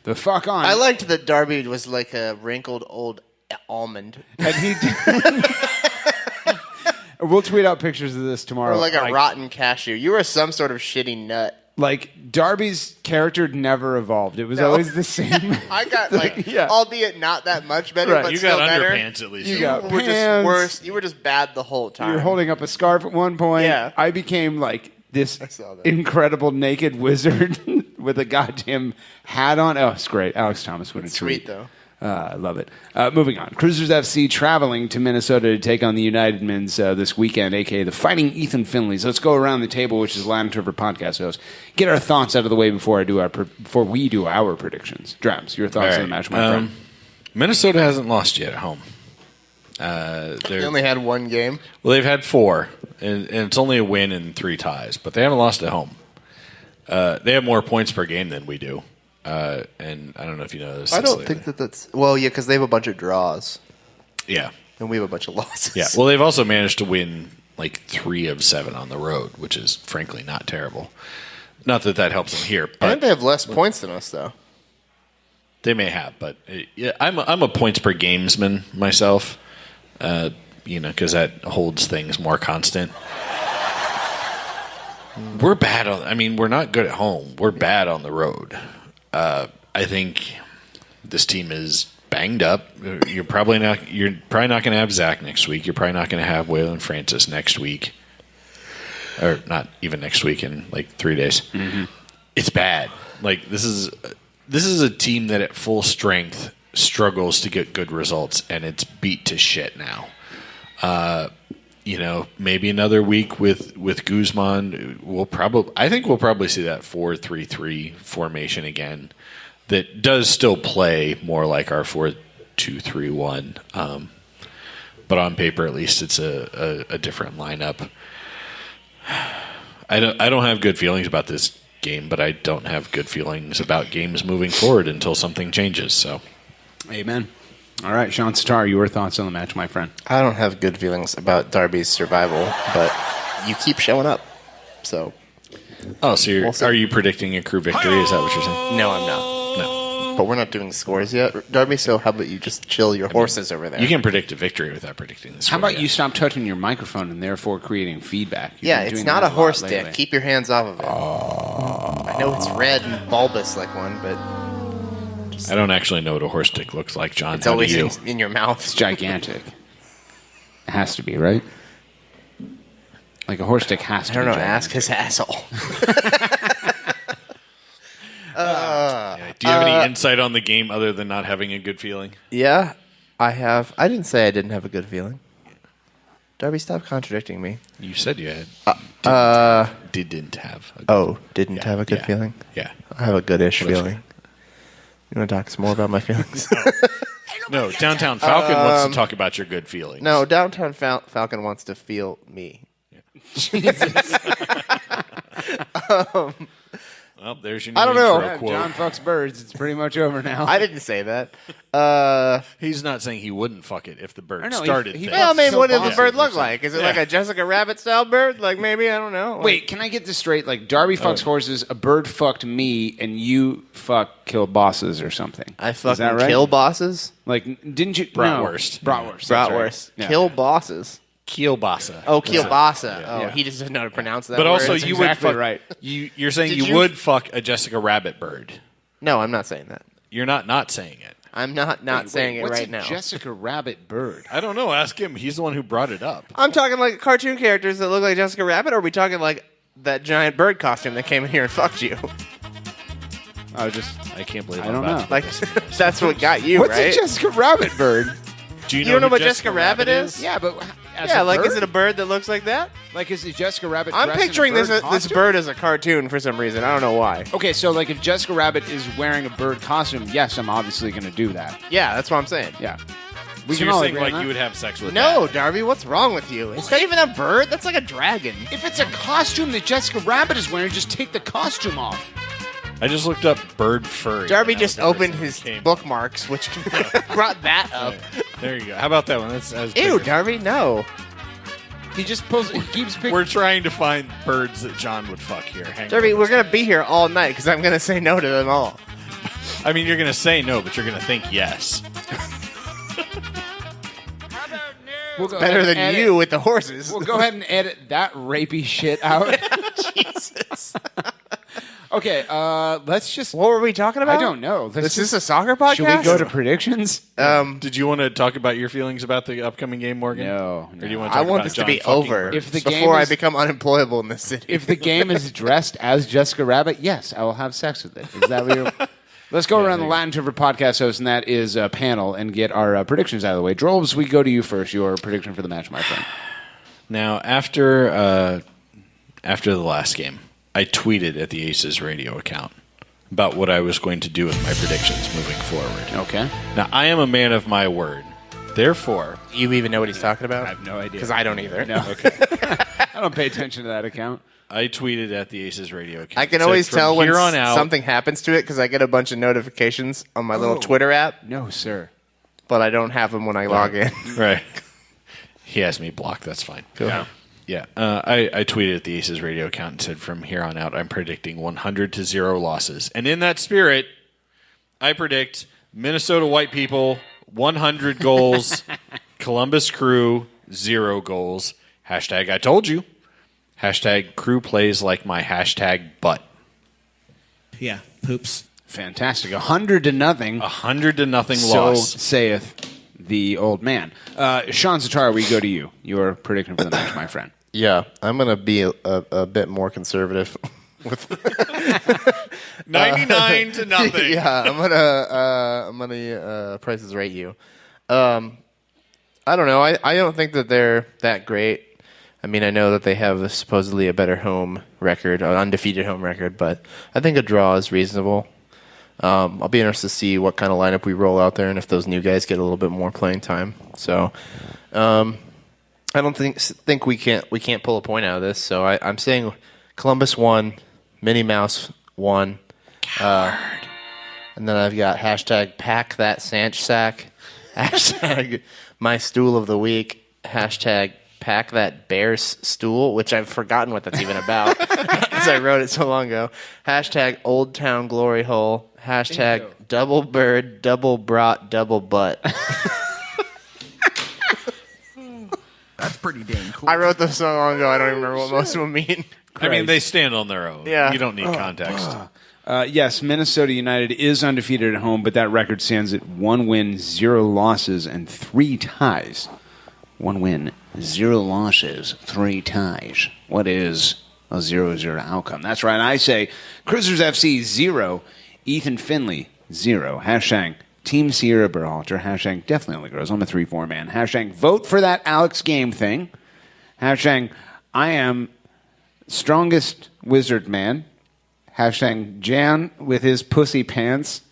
the fuck on. I liked that Darby was like a wrinkled old almond. And he We'll tweet out pictures of this tomorrow. Or like a rotten cashew. You were some sort of shitty nut. Like, Darby's character never evolved. It was always the same. I got, albeit not that much better, but you still got better. underpants at least. You got were pants. just worse. You were just bad the whole time. You were holding up a scarf at one point. Yeah. I became like this saw that. incredible naked wizard with a goddamn hat on. Oh, it's great. Alex Thomas would have Sweet, though. I love it. Moving on. Cruisers FC traveling to Minnesota to take on the United Men's this weekend, a.k.a. the Fighting Ethan Finleys. Let's go around the table, which is Latin River podcast host. Get our thoughts out of the way before we do our predictions. Drabs, your thoughts on the match, my friend? Minnesota hasn't lost yet at home. They only had one game. Well, they've had 4, and it's only a win and 3 ties, but they haven't lost at home. They have more points per game than we do. And I don't know if you know this. I don't think that's... Well, yeah, because they have a bunch of draws. Yeah. And we have a bunch of losses. Yeah. Well, they've also managed to win like 3 of 7 on the road, which is frankly not terrible. Not that helps them here. But I think they have less points than us, though. They may have, but I'm a points per gamesman myself. Because that holds things more constant. We're bad we're not good at home. We're bad on the road. I think this team is banged up. You're probably not going to have Zach next week. You're probably not going to have Waylon Francis next week, or not even next week in like 3 days. Mm-hmm. It's bad. Like this is a team that at full strength struggles to get good results, and it's beat to shit now. Maybe another week with Guzman, I think we'll probably see that 4-3-3 formation again. That does still play more like our 4-2-3-1, but on paper at least it's a different lineup. I don't have good feelings about this game, but I don't have good feelings about games moving forward until something changes. So, amen. All right, Sean Sitar, your thoughts on the match, my friend? I don't have good feelings about Darby's survival, but you keep showing up, so... Oh, so are you predicting a crew victory? Is that what you're saying? No, I'm not. No. But we're not doing scores yet, Darby, so how about you just chill your horses over there? You can predict a victory without predicting the score. How about you stop touching your microphone and therefore creating feedback? It's not a horse dick. Keep your hands off of it. I know it's red and bulbous like one, but... I don't actually know what a horse dick looks like, John. It's always in your mouth. It's gigantic. It has to be, right? Like a horse dick has to be. I don't know. gigantic. Ask his asshole. Do you have any insight on the game other than not having a good feeling? Yeah, I have. I didn't say I didn't have a good feeling. Darby, stop contradicting me. You said you had. Didn't have. Didn't have a good feeling? Yeah. I have a goodish feeling. You want to talk some more about my feelings? No, Downtown Falcon wants to talk about your good feelings. No, Downtown Falcon wants to feel me. Jesus. Well, there's your new I don't know. intro quote. John fucks birds. It's pretty much over now. I didn't say that. He's not saying he wouldn't fuck it if the bird know, started. he things. Well, I mean, what does the awesome. bird look like? Is it like a Jessica Rabbit style bird? Like maybe, I don't know. Wait, can I get this straight? Like Darby fucks horses, a bird fucked me, and you kill bosses or something. I Is fucking that right? kill bosses? Like, didn't you? Bratwurst. No. Bratwurst. that's Bratwurst. right. Yeah. Kill bosses. Kielbasa. Oh, kielbasa. Yeah. Oh, Yeah. he just doesn't know how to pronounce that But word. also, That's you exactly would fuck. right. You're saying Did you you- would fuck a Jessica Rabbit bird. No, I'm not saying that. You're not saying it. I'm not saying it What's right a now. Jessica Rabbit bird? I don't know. Ask him. He's the one who brought it up. I'm talking like cartoon characters that look like Jessica Rabbit, or are we talking like that giant bird costume that came in here and fucked you? I can't believe I I'm don't about know. to Like, that's what got you, What's right? a Jessica Rabbit bird? Do You don't know who what Jessica Rabbit is? Yeah, but as Yeah, a like bird? is it a bird that looks like that? Like is Jessica Rabbit? I'm dressed in a picturing this bird this costume? bird as a cartoon for some reason. I don't know why. Okay, so like if Jessica Rabbit is wearing a bird costume, yes, I'm obviously going to do that. Yeah, that's what I'm saying. Yeah. So you're saying like you would have sex with No, that? Darby, what's wrong with you? It's not even a bird. That's like a dragon. If it's a costume that Jessica Rabbit is wearing, just take the costume off. I just looked up bird furry. Darby and that just was the opened first his thing that came. bookmarks, which brought that up. There you go. How about that one? That's Ew, Darby, no. He just pulls. He keeps. We're trying to find birds that John would fuck here. Hang Darby, on. we're gonna be here all night because I'm gonna say no to them all. I mean, you're going to say no, but you're going to think yes. We'll go Better ahead than and you edit- with the horses. We'll go ahead and edit that rapey shit out. Jesus. Okay, let's just. What were we talking about? I don't know. Is this a soccer podcast? Should we go to predictions? Did you want to talk about your feelings about the upcoming game, Morgan? No. Or do you want to I talk want about this to John be fucking over birds? If the game before I is- become unemployable in this city. If the game is dressed as Jessica Rabbit, yes, I will have sex with it. Is that what you're... Let's go around the Latin Trivia podcast host, and that is a panel, and get our predictions out of the way. Drolbs, we go to you first. Your prediction for the match, my friend. Now, after the last game, I tweeted at the Aces radio account about what I was going to do with my predictions moving forward. Okay. Now, I am a man of my word. Therefore... You even know what he's talking about? I have no idea. Because I don't either. No. Okay. I don't pay attention to that account. I tweeted at the Aces radio account. I can Said always from tell when here on out, something happens to it because I get a bunch of notifications on my little Twitter app, No, sir. but I don't have them when I log in. Right. He has me blocked. That's fine. Go ahead. Yeah. I tweeted at the Aces radio account and said from here on out, I'm predicting 100-0 losses. And in that spirit, I predict Minnesota white people, 100 goals, Columbus Crew, 0 goals. Hashtag I told you. Hashtag crew plays like my hashtag butt. Yeah, poops. Fantastic. 100-0. 100-0 So loss. saith the old man. Sean Zatara, we go to you. Your prediction for the match, my friend. Yeah, I'm going to be a bit more conservative. With 99-0. Yeah, I'm gonna Price is Right you. I don't know. I don't think that they're that great. I mean, I know that they have supposedly a better home record, an undefeated home record, but I think a draw is reasonable. I'll be interested to see what kind of lineup we roll out there and if those new guys get a little bit more playing time. So, I don't think we can't pull a point out of this. So I'm saying Columbus 1, Minnie Mouse 1, and then I've got hashtag Pack That Sanch Sack, hashtag My Stool of the Week, hashtag Pack That Bear's Stool, which I've forgotten what that's even about because I wrote it so long ago. Hashtag Old Town Glory Hole. Hashtag Bingo. Double Bird, Double Brat, Double Butt. That's pretty dang cool. I wrote this so long ago, I don't even remember what most of them mean. I mean, they stand on their own. Yeah. You don't need context. Yes, Minnesota United is undefeated at home, but that record stands at 1 win, 0 losses, and 3 ties. 1 win, 0 losses, 3 ties. What is a 0-0 outcome? That's right. I say Cruisers FC 0, Ethan Finley 0. Hashtag Team Sierra Berhalter. Hashtag definitely only girls. I'm a 3-4 man. Hashtag vote for that Alex Game thing. Hashtag I am strongest wizard man. Hashtag Jan with his pussy pants.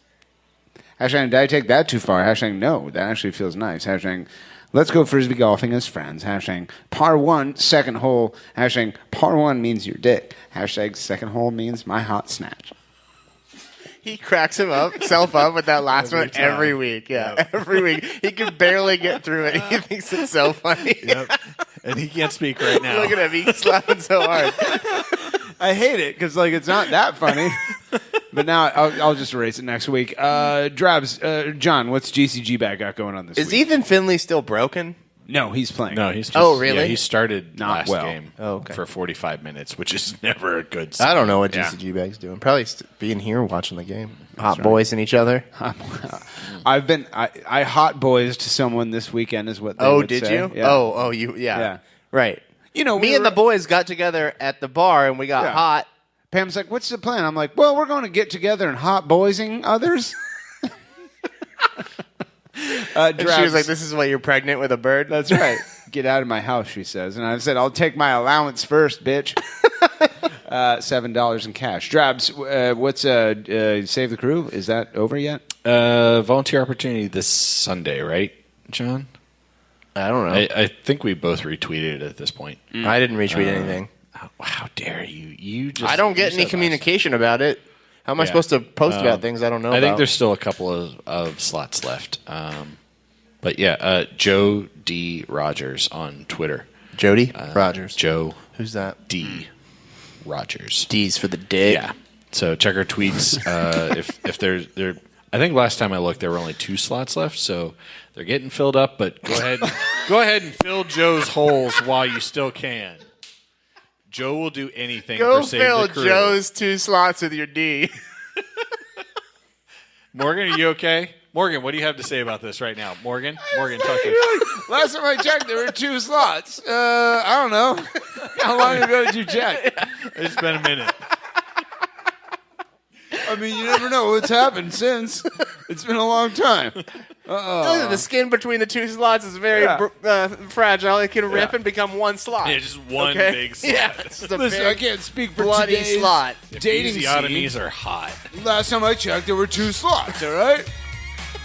Hashtag did I take that too far? Hashtag no, that actually feels nice. Hashtag let's go frisbee golfing as friends. Hashtag par 1, second hole. Hashtag par 1 means your dick. Hashtag second hole means my hot snatch. He cracks himself up with that last one time. every week. Yeah, every week. He can barely get through it. He thinks it's so funny. Yep. And he can't speak right now. Look at him. He's laughing so hard. I hate it because it's not that funny. But now I'll just erase it next week. Drabs, John, what's GCG Bag got going on this Is week? Ethan Finley still broken? No, he's playing. No, he's just, Oh, really? Yeah, he started Not last well. game okay. for 45 minutes, which is never a good sign. I don't know what Yeah. GCG Bag's doing. Probably being here watching the game. Hot boys and each other. I hot boys to someone this weekend is what they Oh, would did say. you? Yeah. Oh, you? Yeah. Yeah. Right. You know, Me and the boys got together at the bar and we got Yeah. hot. Pam's like, what's the plan? I'm like, well, we're going to get together and hot boysing others. And she was like, "This is why you're pregnant with a bird." That's right. Get out of my house, she says. And I said, I'll take my allowance first, bitch. $7 in cash. Drabs, what's Save the Crew? Is that over yet? Volunteer opportunity this Sunday, right, John? I don't know. I think we both retweeted it at this point. I didn't retweet anything. How dare you? You just I don't get any communication about it. How am I supposed to post about things I don't know about? I think there's still a couple of slots left. But yeah, Joe D. Rogers on Twitter. Jody Rogers. Joe. Who's that? D. Rogers. D's for the dick. Yeah. So check our tweets. If there's there, I think last time I looked there were only 2 slots left, so they're getting filled up. But go ahead and fill Joe's holes while you still can. Joe will do anything for Save the Crew. Go fill Joe's 2 slots with your D. Morgan, are you okay? Morgan, what do you have to say about this right now? Morgan, talk to us. Last time I checked, there were 2 slots. I don't know. How long ago did you check? It's been a minute. I mean, you never know what's happened since. It's been a long time. The skin between the 2 slots is very fragile. It can rip and become 1 slot. Yeah, just one big slot. Yeah, it's a Listen, I can't speak for bloody today's slot. dating Episiotomies scene. are hot. Last time I checked, there were 2 slots, all right?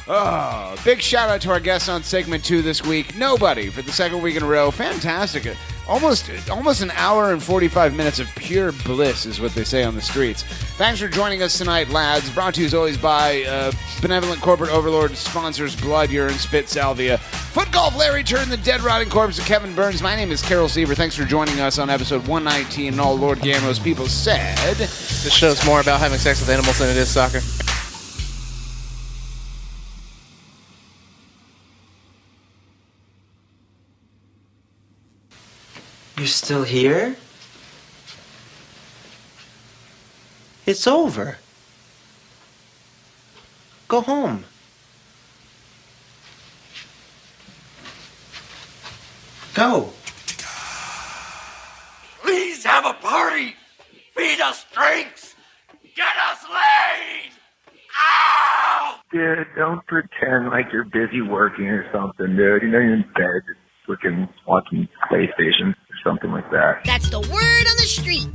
Oh, big shout out to our guests on segment 2 this week. Nobody for the second week in a row. Fantastic. Almost an hour and 45 minutes of pure bliss is what they say on the streets. Thanks for joining us tonight, lads. Brought to you as always by benevolent corporate overlord sponsors Blood, Urine, Spit, Salvia. Foot Golf, Larry Turn, the dead rotting corpse of Kevin Burns. My name is Carol Seaver. Thanks for joining us on episode 119. And all Lord Gammo's people said... This show's more about having sex with animals than it is soccer. You're still here? It's over. Go home. Go. Please have a party. Feed us drinks. Get us laid. Ow! Dude, don't pretend like you're busy working or something, dude. You know you're in bed, just watching PlayStation or something like that. That's the word on the street.